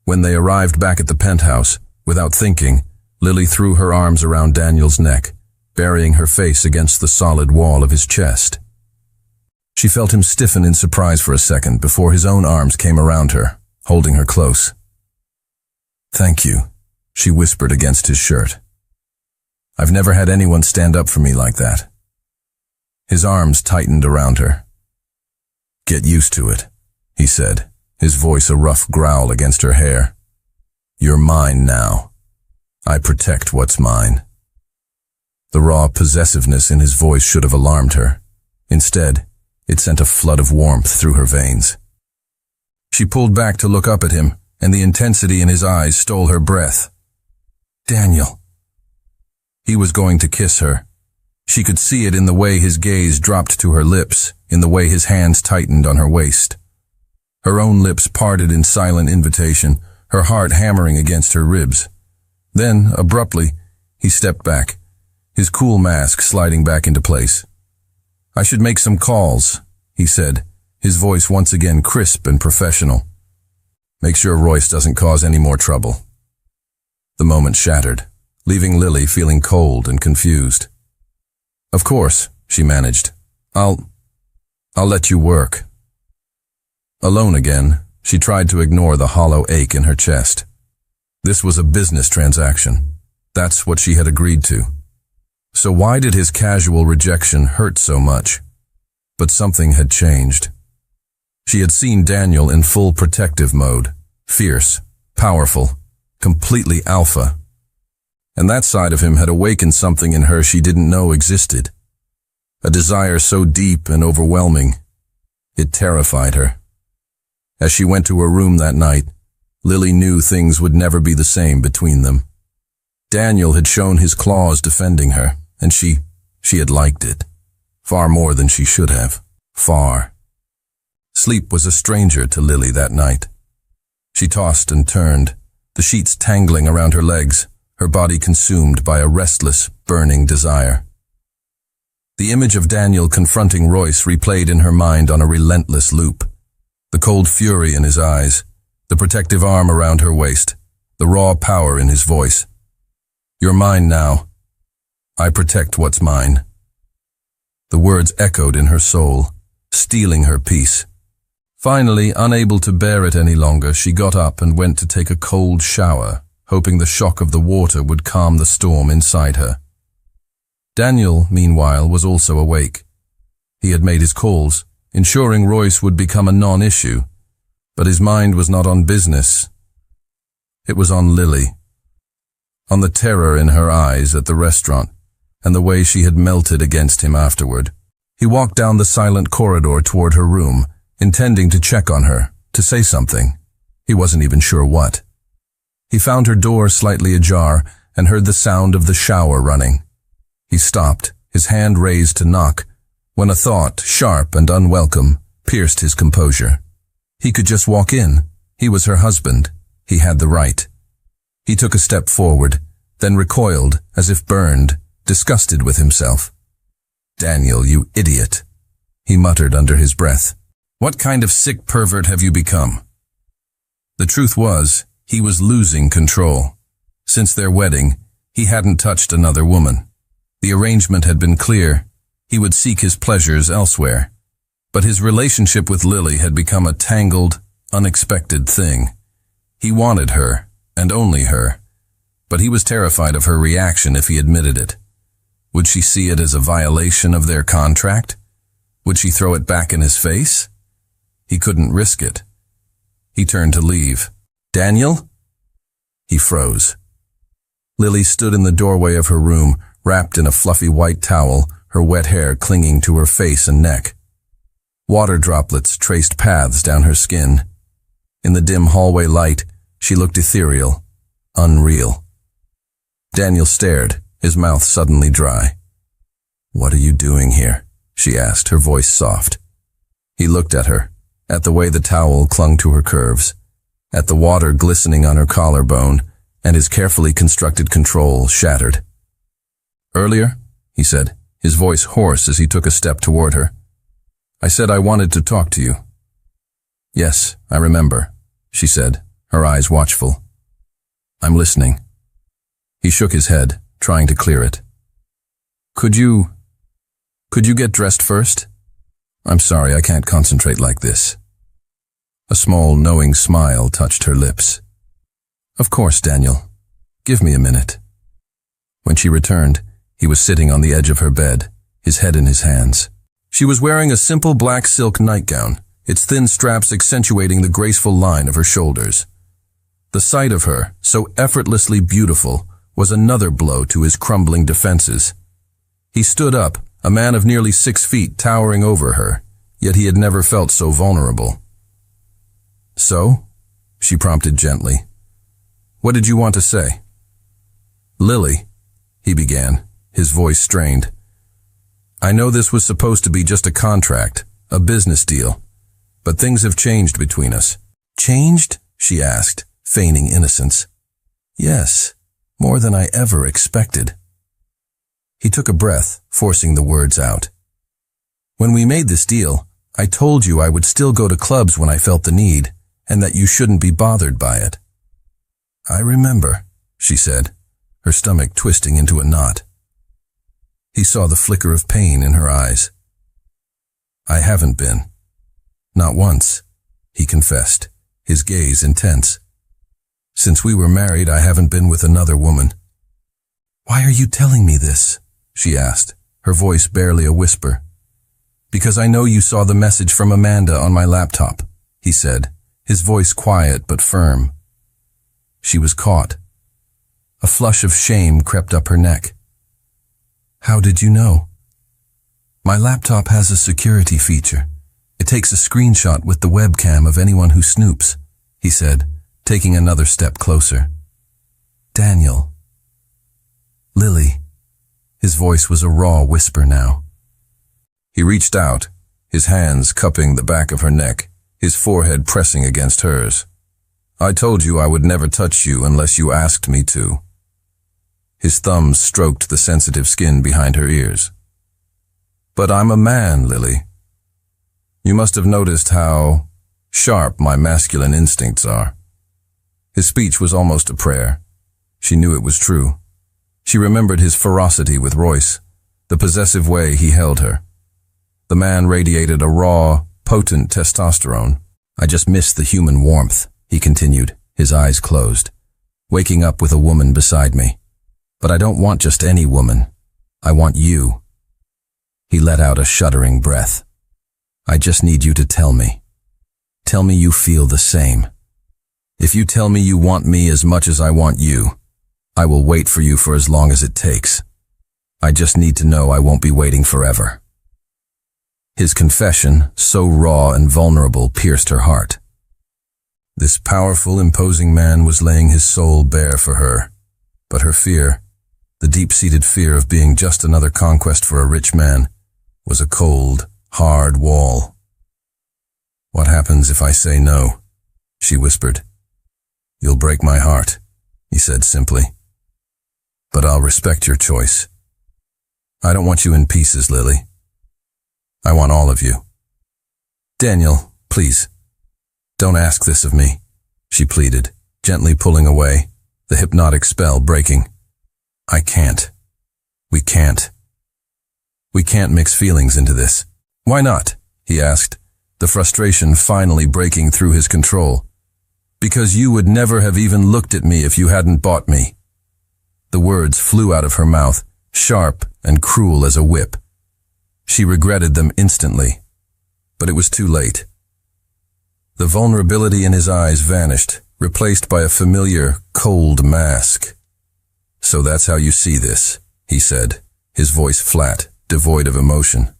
When they arrived back at the penthouse, without thinking, Lily threw her arms around Daniel's neck, burying her face against the solid wall of his chest. She felt him stiffen in surprise for a second before his own arms came around her, holding her close. "Thank you," she whispered against his shirt. "I've never had anyone stand up for me like that." His arms tightened around her. "Get used to it," he said, his voice a rough growl against her hair. "You're mine now. I protect what's mine." The raw possessiveness in his voice should have alarmed her. Instead, it sent a flood of warmth through her veins. She pulled back to look up at him, and the intensity in his eyes stole her breath. "Daniel." He was going to kiss her. She could see it in the way his gaze dropped to her lips, in the way his hands tightened on her waist. Her own lips parted in silent invitation, her heart hammering against her ribs. Then, abruptly, he stepped back, his cool mask sliding back into place. "I should make some calls," he said, his voice once again crisp and professional. "Make sure Royce doesn't cause any more trouble." The moment shattered, leaving Lily feeling cold and confused. "Of course," she managed. I'll let you work." Alone again, she tried to ignore the hollow ache in her chest. This was a business transaction. That's what she had agreed to. So why did his casual rejection hurt so much? But something had changed. She had seen Daniel in full protective mode, fierce, powerful, completely alpha. And that side of him had awakened something in her she didn't know existed. A desire so deep and overwhelming, it terrified her. As she went to her room that night, Lily knew things would never be the same between them. Daniel had shown his claws defending her, and she had liked it. Far more than she should have. Far. Sleep was a stranger to Lily that night. She tossed and turned, the sheets tangling around her legs, her body consumed by a restless, burning desire. The image of Daniel confronting Royce replayed in her mind on a relentless loop. The cold fury in his eyes, the protective arm around her waist, the raw power in his voice. "You're mine now. I protect what's mine." The words echoed in her soul, stealing her peace. Finally, unable to bear it any longer, she got up and went to take a cold shower, hoping the shock of the water would calm the storm inside her. Daniel, meanwhile, was also awake. He had made his calls, ensuring Royce would become a non-issue, but his mind was not on business. It was on Lily, on the terror in her eyes at the restaurant, and the way she had melted against him afterward. He walked down the silent corridor toward her room, intending to check on her, to say something. He wasn't even sure what. He found her door slightly ajar and heard the sound of the shower running. He stopped, his hand raised to knock, when a thought, sharp and unwelcome, pierced his composure. He could just walk in. He was her husband. He had the right. He took a step forward, then recoiled, as if burned, disgusted with himself. "Daniel, you idiot," he muttered under his breath. "What kind of sick pervert have you become?" The truth was, he was losing control. Since their wedding, he hadn't touched another woman. The arrangement had been clear. He would seek his pleasures elsewhere. But his relationship with Lily had become a tangled, unexpected thing. He wanted her, and only her. But he was terrified of her reaction if he admitted it. Would she see it as a violation of their contract? Would she throw it back in his face? He couldn't risk it. He turned to leave. "Daniel?" He froze. Lily stood in the doorway of her room, wrapped in a fluffy white towel, her wet hair clinging to her face and neck. Water droplets traced paths down her skin. In the dim hallway light, she looked ethereal, unreal. Daniel stared, his mouth suddenly dry. "What are you doing here?" she asked, her voice soft. He looked at her, at the way the towel clung to her curves, at the water glistening on her collarbone, and his carefully constructed control shattered. "Earlier," he said, his voice hoarse as he took a step toward her, "I said I wanted to talk to you." "Yes, I remember," she said, her eyes watchful. "I'm listening." He shook his head, trying to clear it. Could you get dressed first? I'm sorry, I can't concentrate like this." A small, knowing smile touched her lips. "Of course, Daniel. Give me a minute." When she returned, he was sitting on the edge of her bed, his head in his hands. She was wearing a simple black silk nightgown, its thin straps accentuating the graceful line of her shoulders. The sight of her, so effortlessly beautiful, was another blow to his crumbling defenses. He stood up, a man of nearly 6 feet towering over her, yet he had never felt so vulnerable. "So?" she prompted gently. "What did you want to say?" "Lily," he began, his voice strained. "I know this was supposed to be just a contract, a business deal, but things have changed between us." "Changed?" she asked, feigning innocence. "Yes, more than I ever expected." He took a breath, forcing the words out. "When we made this deal, I told you I would still go to clubs when I felt the need, and that you shouldn't be bothered by it." "I remember," she said, her stomach twisting into a knot. He saw the flicker of pain in her eyes. "I haven't been. Not once," he confessed, his gaze intense. "Since we were married, I haven't been with another woman." "Why are you telling me this?" she asked, her voice barely a whisper. "Because I know you saw the message from Amanda on my laptop," he said, his voice quiet but firm. She was caught. A flush of shame crept up her neck. "How did you know?" "My laptop has a security feature. It takes a screenshot with the webcam of anyone who snoops," he said, taking another step closer. "Daniel." "Lily." His voice was a raw whisper now. He reached out, his hands cupping the back of her neck, his forehead pressing against hers. "I told you I would never touch you unless you asked me to." His thumbs stroked the sensitive skin behind her ears. "But I'm a man, Lily. You must have noticed how sharp my masculine instincts are." His speech was almost a prayer. She knew it was true. She remembered his ferocity with Royce, the possessive way he held her. The man radiated a raw, potent testosterone. "I just miss the human warmth," he continued, his eyes closed. "Waking up with a woman beside me. But I don't want just any woman. I want you." He let out a shuddering breath. "I just need you to tell me. Tell me you feel the same. If you tell me you want me as much as I want you, I will wait for you for as long as it takes. I just need to know I won't be waiting forever." His confession, so raw and vulnerable, pierced her heart. This powerful, imposing man was laying his soul bare for her. But her fear, the deep-seated fear of being just another conquest for a rich man, was a cold, hard wall. "What happens if I say no?" she whispered. "You'll break my heart," he said simply. "But I'll respect your choice. I don't want you in pieces, Lily. I want all of you. Daniel, please, don't ask this of me, she pleaded, gently pulling away, the hypnotic spell breaking. I can't. We can't. We can't mix feelings into this. Why not? He asked, the frustration finally breaking through his control. Because you would never have even looked at me if you hadn't bought me. The words flew out of her mouth, sharp and cruel as a whip. She regretted them instantly, but it was too late. The vulnerability in his eyes vanished, replaced by a familiar, cold mask. So that's how you see this, he said, his voice flat, devoid of emotion.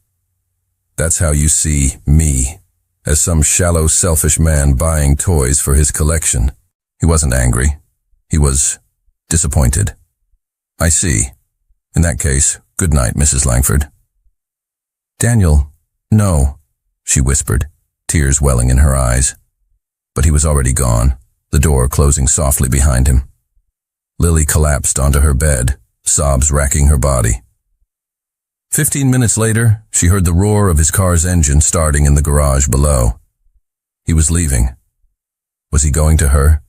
That's how you see me, as some shallow, selfish man buying toys for his collection. He wasn't angry. He was disappointed. I see. In that case, good night, Mrs. Langford. Daniel, no, she whispered, tears welling in her eyes. But he was already gone, the door closing softly behind him. Lily collapsed onto her bed, sobs racking her body. 15 minutes later, she heard the roar of his car's engine starting in the garage below. He was leaving. Was he going to her?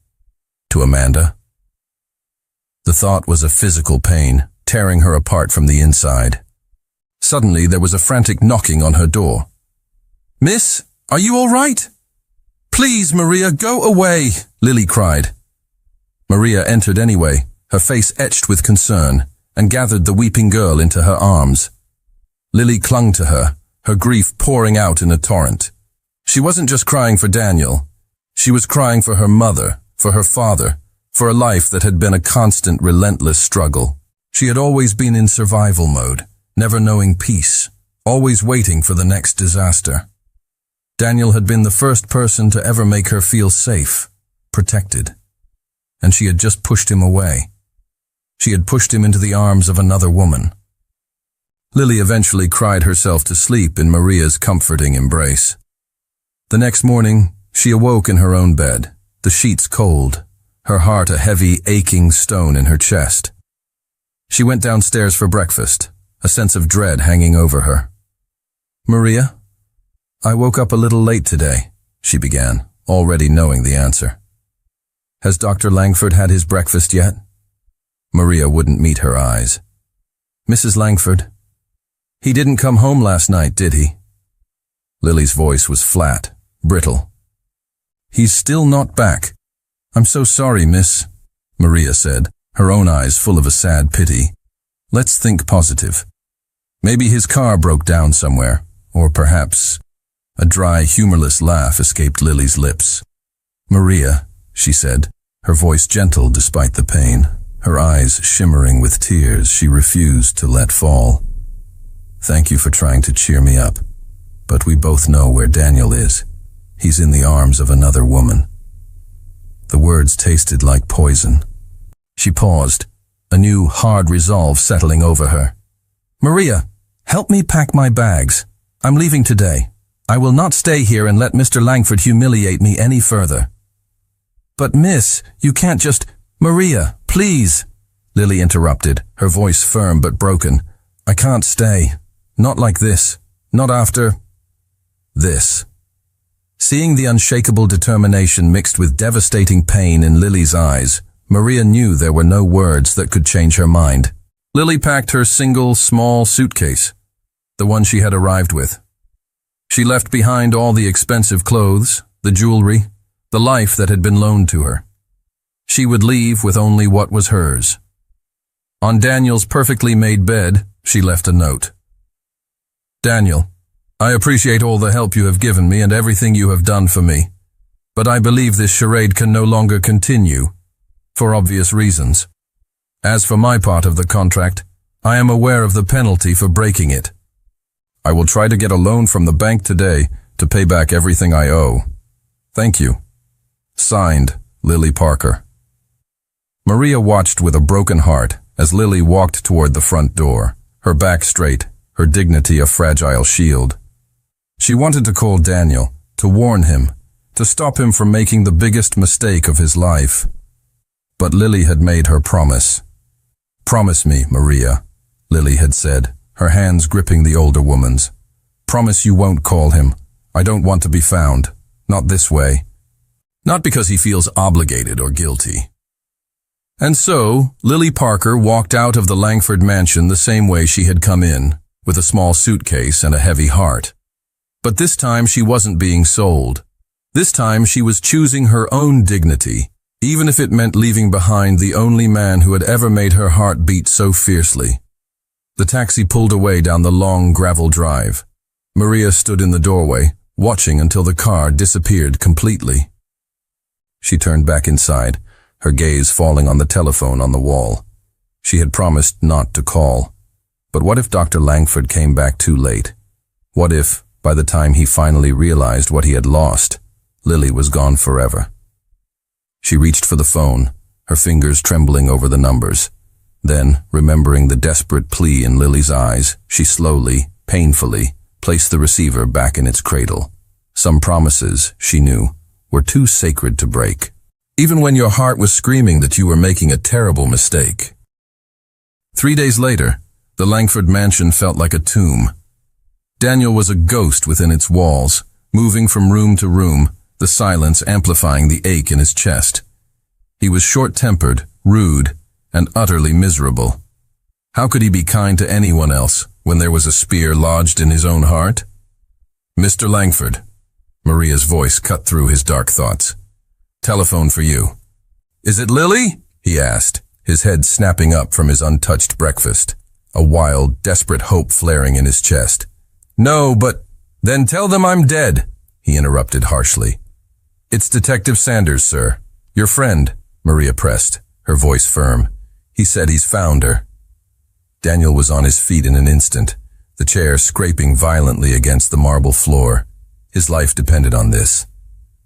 To Amanda? The thought was a physical pain, tearing her apart from the inside. Suddenly, there was a frantic knocking on her door. Miss, are you all right? Please, Maria, go away, Lily cried. Maria entered anyway, her face etched with concern, and gathered the weeping girl into her arms. Lily clung to her, her grief pouring out in a torrent. She wasn't just crying for Daniel. She was crying for her mother, for her father, for a life that had been a constant, relentless struggle. She had always been in survival mode, never knowing peace, always waiting for the next disaster. Daniel had been the first person to ever make her feel safe, protected. And she had just pushed him away. She had pushed him into the arms of another woman. Lily eventually cried herself to sleep in Maria's comforting embrace. The next morning, she awoke in her own bed, the sheets cold, her heart a heavy, aching stone in her chest. She went downstairs for breakfast, a sense of dread hanging over her. Maria, I woke up a little late today, she began, already knowing the answer. Has Dr. Langford had his breakfast yet? Maria wouldn't meet her eyes. Mrs. Langford, he didn't come home last night, did he? Lily's voice was flat, brittle. He's still not back. I'm so sorry, miss, Maria said, her own eyes full of a sad pity. Let's think positive. Maybe his car broke down somewhere, or perhaps... A dry, humorless laugh escaped Lily's lips. Maria, she said, her voice gentle despite the pain, her eyes shimmering with tears she refused to let fall. Thank you for trying to cheer me up, but we both know where Daniel is. He's in the arms of another woman. The words tasted like poison. She paused, a new, hard resolve settling over her. Maria, help me pack my bags. I'm leaving today. I will not stay here and let Mr. Langford humiliate me any further. But miss, you can't just... Maria, please, Lily interrupted, her voice firm but broken. I can't stay. Not like this. Not after... this. Seeing the unshakable determination mixed with devastating pain in Lily's eyes, Maria knew there were no words that could change her mind. Lily packed her single, small suitcase, the one she had arrived with. She left behind all the expensive clothes, the jewelry, the life that had been loaned to her. She would leave with only what was hers. On Daniel's perfectly made bed, she left a note. Daniel, I appreciate all the help you have given me and everything you have done for me, but I believe this charade can no longer continue, for obvious reasons. As for my part of the contract, I am aware of the penalty for breaking it. I will try to get a loan from the bank today to pay back everything I owe. Thank you. Signed, Lily Parker. Maria watched with a broken heart as Lily walked toward the front door, her back straight, her dignity a fragile shield. She wanted to call Daniel, to warn him, to stop him from making the biggest mistake of his life. But Lily had made her promise. Promise me, Maria, Lily had said, her hands gripping the older woman's. Promise you won't call him. I don't want to be found. Not this way. Not because he feels obligated or guilty. And so, Lily Parker walked out of the Langford mansion the same way she had come in, with a small suitcase and a heavy heart. But this time she wasn't being sold. This time she was choosing her own dignity, even if it meant leaving behind the only man who had ever made her heart beat so fiercely. The taxi pulled away down the long gravel drive. Maria stood in the doorway, watching until the car disappeared completely. She turned back inside, her gaze falling on the telephone on the wall. She had promised not to call. But what if Dr. Langford came back too late? What if, by the time he finally realized what he had lost, Lily was gone forever? She reached for the phone, her fingers trembling over the numbers. Then, remembering the desperate plea in Lily's eyes, she slowly, painfully, placed the receiver back in its cradle. Some promises, she knew, were too sacred to break, even when your heart was screaming that you were making a terrible mistake. 3 days later, the Langford mansion felt like a tomb. Daniel was a ghost within its walls, moving from room to room, the silence amplifying the ache in his chest. He was short-tempered, rude, and utterly miserable. How could he be kind to anyone else when there was a spear lodged in his own heart? "Mr. Langford," Maria's voice cut through his dark thoughts. "Telephone for you." "Is it Lily?" he asked, his head snapping up from his untouched breakfast, a wild, desperate hope flaring in his chest. "No, but—" "Then tell them I'm dead," he interrupted harshly. "It's Detective Sanders, sir. Your friend," Maria pressed, her voice firm. "He said he's found her." Daniel was on his feet in an instant, the chair scraping violently against the marble floor. His life depended on this.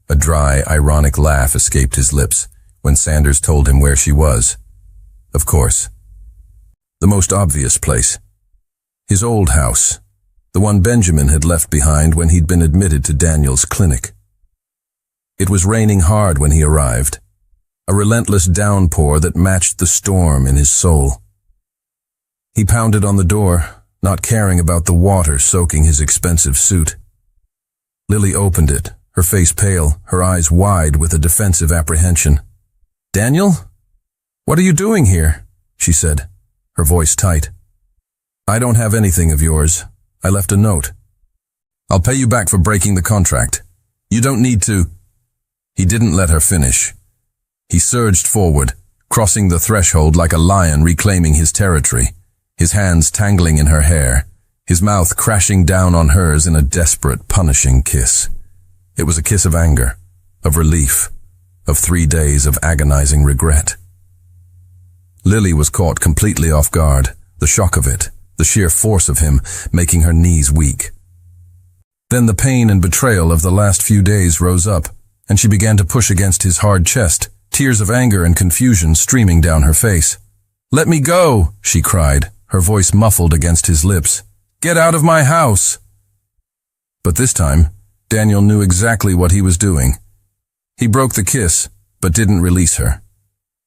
A dry, ironic laugh escaped his lips when Sanders told him where she was. Of course. The most obvious place. His old house. The one Benjamin had left behind when he'd been admitted to Daniel's clinic. It was raining hard when he arrived, a relentless downpour that matched the storm in his soul. He pounded on the door, not caring about the water soaking his expensive suit. Lily opened it, her face pale, her eyes wide with a defensive apprehension. "Daniel? What are you doing here?" she said, her voice tight. "I don't have anything of yours. I left a note. I'll pay you back for breaking the contract. You don't need to—" He didn't let her finish. He surged forward, crossing the threshold like a lion reclaiming his territory, his hands tangling in her hair, his mouth crashing down on hers in a desperate, punishing kiss. It was a kiss of anger, of relief, of 3 days of agonizing regret. Lily was caught completely off guard, the shock of it, the sheer force of him, making her knees weak. Then the pain and betrayal of the last few days rose up, and she began to push against his hard chest, tears of anger and confusion streaming down her face. "Let me go," she cried, her voice muffled against his lips. "Get out of my house." But this time, Daniel knew exactly what he was doing. He broke the kiss, but didn't release her.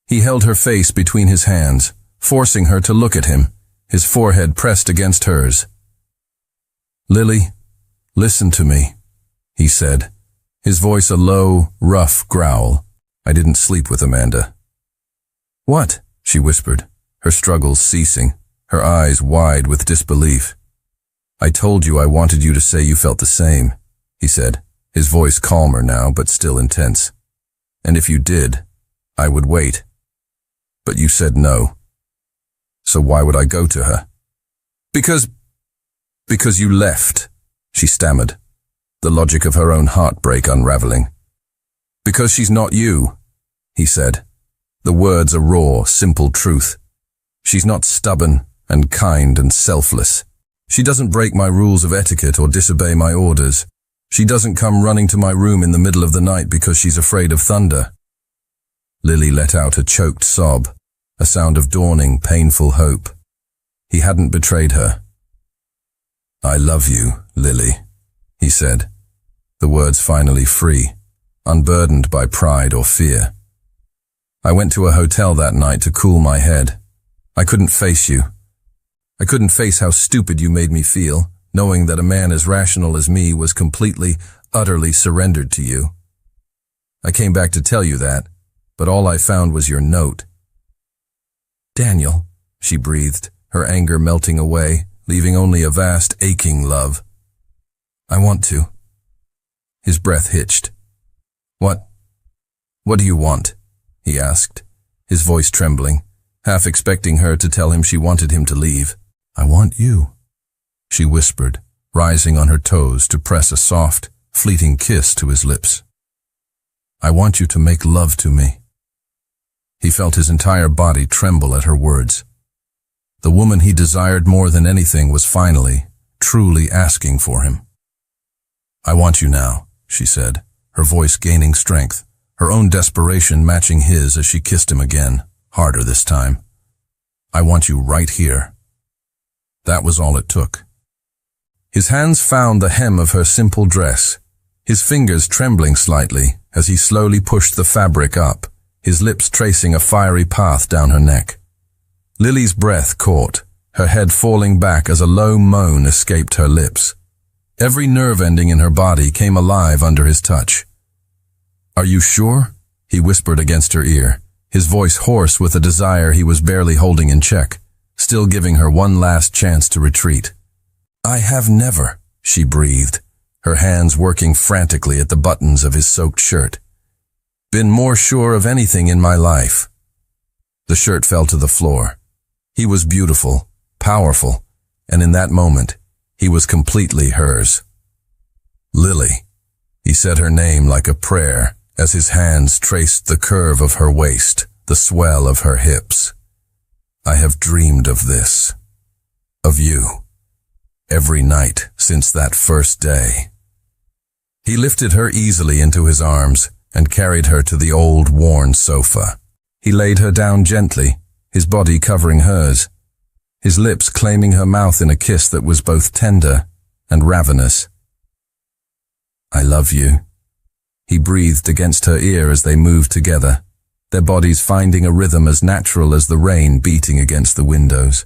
He held her face between his hands, forcing her to look at him, his forehead pressed against hers. "Lily, listen to me," he said, his voice a low, rough growl. "I didn't sleep with Amanda." "What?" she whispered, her struggles ceasing, her eyes wide with disbelief. "I told you I wanted you to say you felt the same," he said, his voice calmer now but still intense. "And if you did, I would wait. But you said no. So why would I go to her?" Because you left," she stammered, the logic of her own heartbreak unraveling. "Because she's not you," he said, the words a raw, simple truth. "She's not stubborn and kind and selfless. She doesn't break my rules of etiquette or disobey my orders. She doesn't come running to my room in the middle of the night because she's afraid of thunder." Lily let out a choked sob, a sound of dawning, painful hope. He hadn't betrayed her. "I love you, Lily," he said, the words finally free, unburdened by pride or fear. "I went to a hotel that night to cool my head. I couldn't face you. I couldn't face how stupid you made me feel, knowing that a man as rational as me was completely, utterly surrendered to you. I came back to tell you that, but all I found was your note. Daniel, she breathed, her anger melting away, leaving only a vast, aching love. I want to. His breath hitched. What do you want? He asked, his voice trembling, half expecting her to tell him she wanted him to leave. I want you, she whispered, rising on her toes to press a soft, fleeting kiss to his lips. I want you to make love to me. He felt his entire body tremble at her words. The woman he desired more than anything was finally, truly asking for him. I want you now, she said, her voice gaining strength, her own desperation matching his as she kissed him again, harder this time. I want you right here. That was all it took. His hands found the hem of her simple dress, his fingers trembling slightly as he slowly pushed the fabric up, his lips tracing a fiery path down her neck. Lily's breath caught, her head falling back as a low moan escaped her lips. Every nerve ending in her body came alive under his touch. Are you sure? He whispered against her ear, his voice hoarse with a desire he was barely holding in check, still giving her one last chance to retreat. I have never, she breathed, her hands working frantically at the buttons of his soaked shirt, been more sure of anything in my life. The shirt fell to the floor. He was beautiful, powerful, and in that moment, he was completely hers. Lily. He said her name like a prayer as his hands traced the curve of her waist, the swell of her hips. I have dreamed of this. Of you. Every night since that first day. He lifted her easily into his arms and carried her to the old, worn sofa. He laid her down gently, his body covering hers, his lips claiming her mouth in a kiss that was both tender and ravenous. I love you. He breathed against her ear as they moved together, their bodies finding a rhythm as natural as the rain beating against the windows.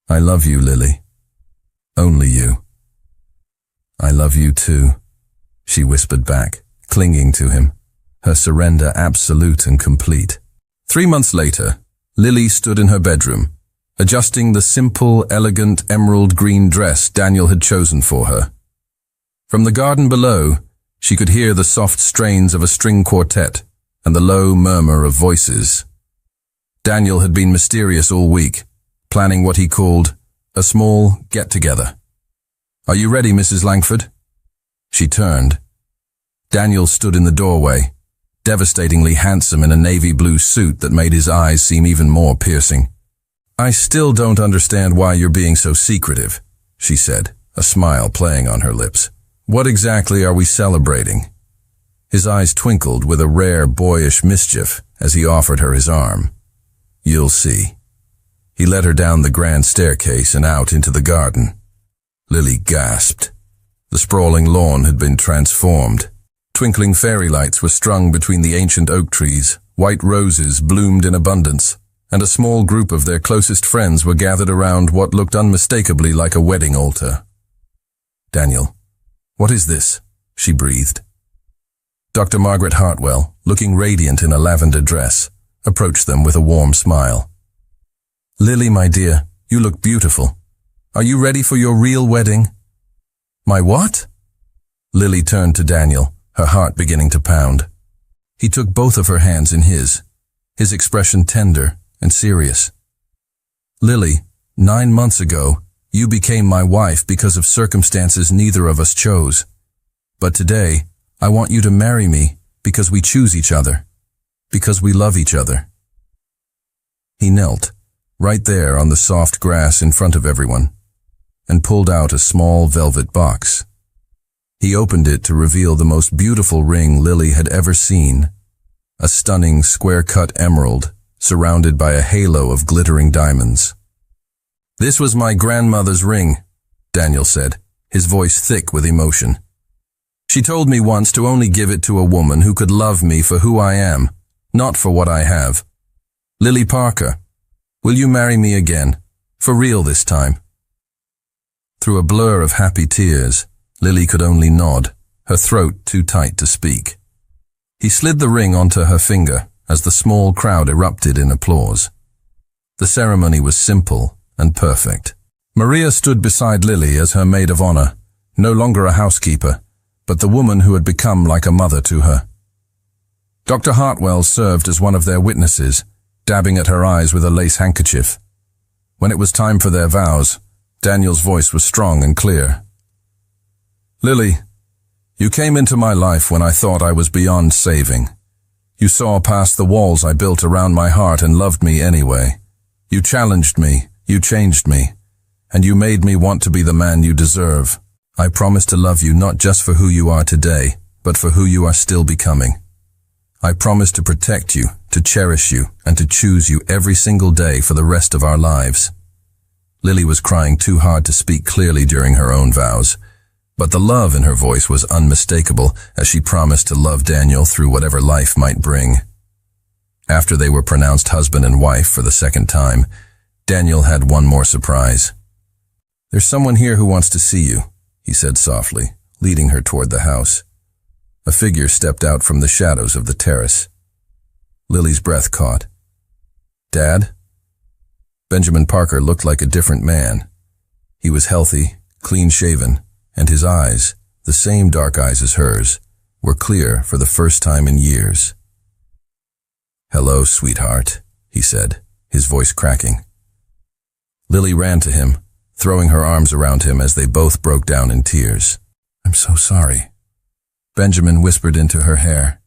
I love you, Lily. Only you. I love you too, she whispered back, clinging to him, her surrender absolute and complete. 3 months later, Lily stood in her bedroom, adjusting the simple, elegant, emerald green dress Daniel had chosen for her. From the garden below, she could hear the soft strains of a string quartet and the low murmur of voices. Daniel had been mysterious all week, planning what he called a small get-together. Are you ready, Mrs. Langford? She turned. Daniel stood in the doorway, devastatingly handsome in a navy blue suit that made his eyes seem even more piercing. I still don't understand why you're being so secretive, she said, a smile playing on her lips. What exactly are we celebrating? His eyes twinkled with a rare boyish mischief as he offered her his arm. You'll see. He led her down the grand staircase and out into the garden. Lily gasped. The sprawling lawn had been transformed. Twinkling fairy lights were strung between the ancient oak trees, white roses bloomed in abundance, and a small group of their closest friends were gathered around what looked unmistakably like a wedding altar. Daniel, what is this? She breathed. Dr. Margaret Hartwell, looking radiant in a lavender dress, approached them with a warm smile. Lily, my dear, you look beautiful. Are you ready for your real wedding? My what? Lily turned to Daniel, her heart beginning to pound. He took both of her hands in his expression tender and serious. Lily, 9 months ago, you became my wife because of circumstances neither of us chose. But today, I want you to marry me because we choose each other, because we love each other. He knelt, right there on the soft grass in front of everyone, and pulled out a small velvet box. He opened it to reveal the most beautiful ring Lily had ever seen, a stunning square-cut emerald surrounded by a halo of glittering diamonds. This was my grandmother's ring, Daniel said, his voice thick with emotion. She told me once to only give it to a woman who could love me for who I am, not for what I have. Lily Parker, will you marry me again, for real this time? Through a blur of happy tears, Lily could only nod, her throat too tight to speak. He slid the ring onto her finger as the small crowd erupted in applause. The ceremony was simple and perfect. Maria stood beside Lily as her maid of honor, no longer a housekeeper, but the woman who had become like a mother to her. Dr. Hartwell served as one of their witnesses, dabbing at her eyes with a lace handkerchief. When it was time for their vows, Daniel's voice was strong and clear. Lily, you came into my life when I thought I was beyond saving. You saw past the walls I built around my heart and loved me anyway. You challenged me, you changed me, and you made me want to be the man you deserve. I promise to love you not just for who you are today, but for who you are still becoming. I promise to protect you, to cherish you, and to choose you every single day for the rest of our lives. Lily was crying too hard to speak clearly during her own vows, but the love in her voice was unmistakable as she promised to love Daniel through whatever life might bring. After they were pronounced husband and wife for the second time, Daniel had one more surprise. There's someone here who wants to see you, he said softly, leading her toward the house. A figure stepped out from the shadows of the terrace. Lily's breath caught. Dad? Benjamin Parker looked like a different man. He was healthy, clean-shaven, and his eyes, the same dark eyes as hers, were clear for the first time in years. Hello, sweetheart, he said, his voice cracking. Lily ran to him, throwing her arms around him as they both broke down in tears. I'm so sorry, Benjamin whispered into her hair.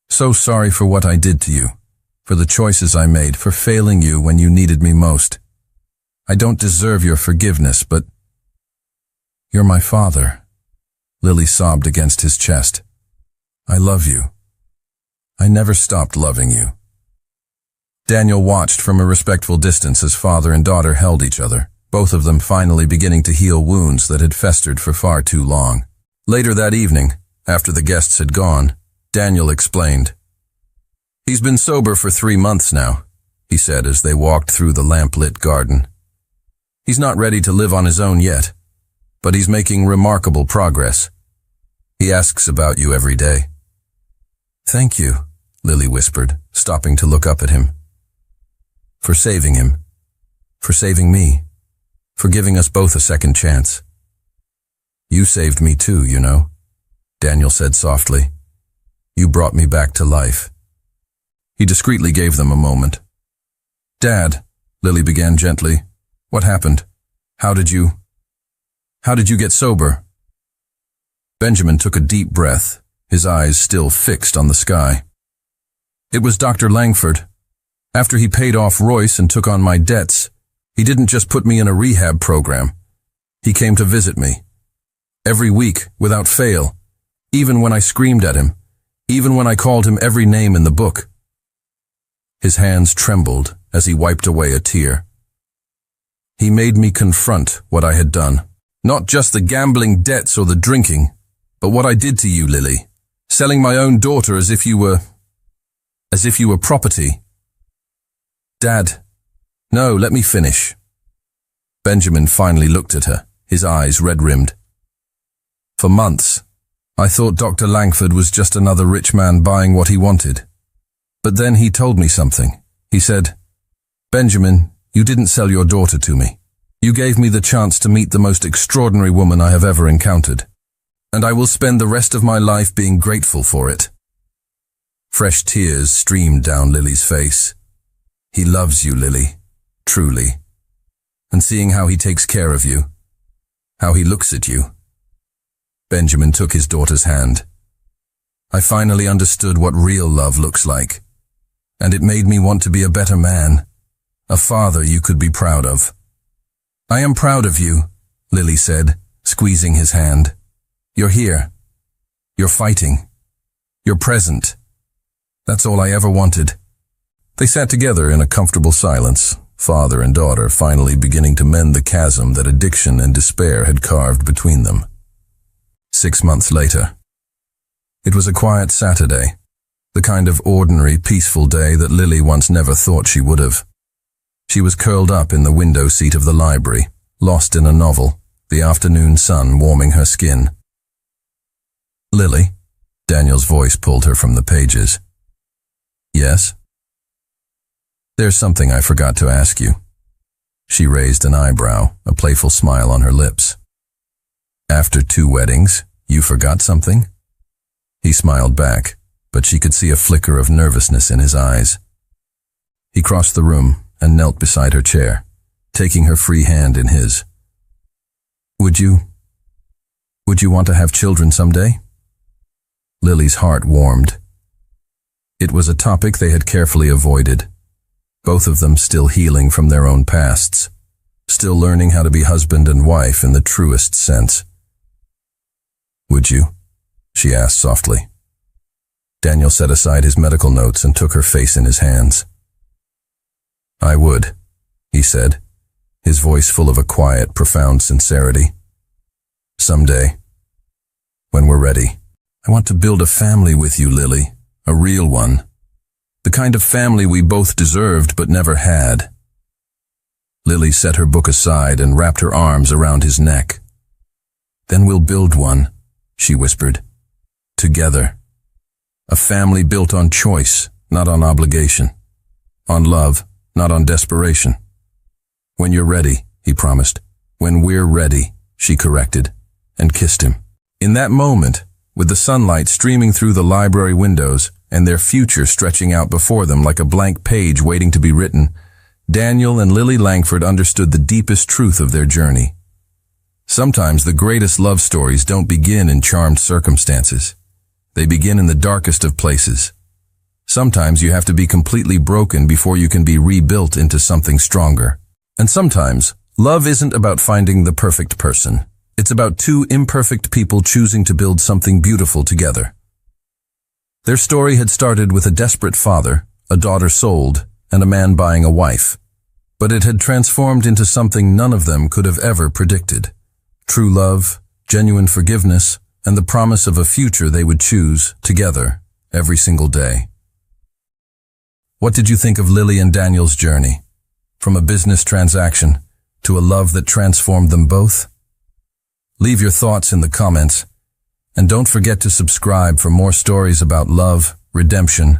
So sorry for what I did to you, for the choices I made, for failing you when you needed me most. I don't deserve your forgiveness, but you're my father. Lily sobbed against his chest. I love you. I never stopped loving you. Daniel watched from a respectful distance as father and daughter held each other, both of them finally beginning to heal wounds that had festered for far too long. Later that evening, after the guests had gone, Daniel explained. He's been sober for 3 months now, he said as they walked through the lamp-lit garden. He's not ready to live on his own yet, but he's making remarkable progress. He asks about you every day. Thank you, Lily whispered, stopping to look up at him. For saving him. For saving me. For giving us both a second chance. You saved me too, you know, Daniel said softly. You brought me back to life. He discreetly gave them a moment. Dad, Lily began gently, what happened? How did you get sober? Benjamin took a deep breath, his eyes still fixed on the sky. It was Dr. Langford. After he paid off Royce and took on my debts, he didn't just put me in a rehab program. He came to visit me. Every week, without fail, even when I screamed at him, even when I called him every name in the book. His hands trembled as he wiped away a tear. He made me confront what I had done. Not just the gambling debts or the drinking, but what I did to you, Lily. Selling my own daughter as if you were property. Dad, no, let me finish. Benjamin finally looked at her, his eyes red-rimmed. For months, I thought Dr. Langford was just another rich man buying what he wanted. But then he told me something. He said, Benjamin, you didn't sell your daughter to me. You gave me the chance to meet the most extraordinary woman I have ever encountered. And I will spend the rest of my life being grateful for it. Fresh tears streamed down Lily's face. He loves you, Lily, truly. And seeing how he takes care of you, how he looks at you. Benjamin took his daughter's hand. I finally understood what real love looks like. And it made me want to be a better man, a father you could be proud of. I am proud of you, Lily said, squeezing his hand. You're here. You're fighting. You're present. That's all I ever wanted. They sat together in a comfortable silence, father and daughter finally beginning to mend the chasm that addiction and despair had carved between them. 6 months later. It was a quiet Saturday, the kind of ordinary, peaceful day that Lily once never thought she would have. She was curled up in the window seat of the library, lost in a novel, the afternoon sun warming her skin. "Lily?" Daniel's voice pulled her from the pages. "Yes?" "There's something I forgot to ask you." She raised an eyebrow, a playful smile on her lips. "After 2 weddings, you forgot something?" He smiled back, but she could see a flicker of nervousness in his eyes. He crossed the room and knelt beside her chair, taking her free hand in his. Would you want to have children someday?" Lily's heart warmed. It was a topic they had carefully avoided, both of them still healing from their own pasts, still learning how to be husband and wife in the truest sense. "Would you?" she asked softly. Daniel set aside his medical notes and took her face in his hands. "I would," he said, his voice full of a quiet, profound sincerity. "Someday, when we're ready. I want to build a family with you, Lily, a real one. The kind of family we both deserved but never had." Lily set her book aside and wrapped her arms around his neck. "Then we'll build one," she whispered. "Together. A family built on choice, not on obligation. On love, not on desperation." "When you're ready," he promised. "When we're ready," she corrected, and kissed him. In that moment, with the sunlight streaming through the library windows and their future stretching out before them like a blank page waiting to be written, Daniel and Lily Langford understood the deepest truth of their journey. Sometimes the greatest love stories don't begin in charmed circumstances. They begin in the darkest of places. Sometimes you have to be completely broken before you can be rebuilt into something stronger. And sometimes, love isn't about finding the perfect person. It's about 2 imperfect people choosing to build something beautiful together. Their story had started with a desperate father, a daughter sold, and a man buying a wife. But it had transformed into something none of them could have ever predicted. True love, genuine forgiveness, and the promise of a future they would choose together every single day. What did you think of Lily and Daniel's journey? From a business transaction to a love that transformed them both? Leave your thoughts in the comments, and don't forget to subscribe for more stories about love, redemption,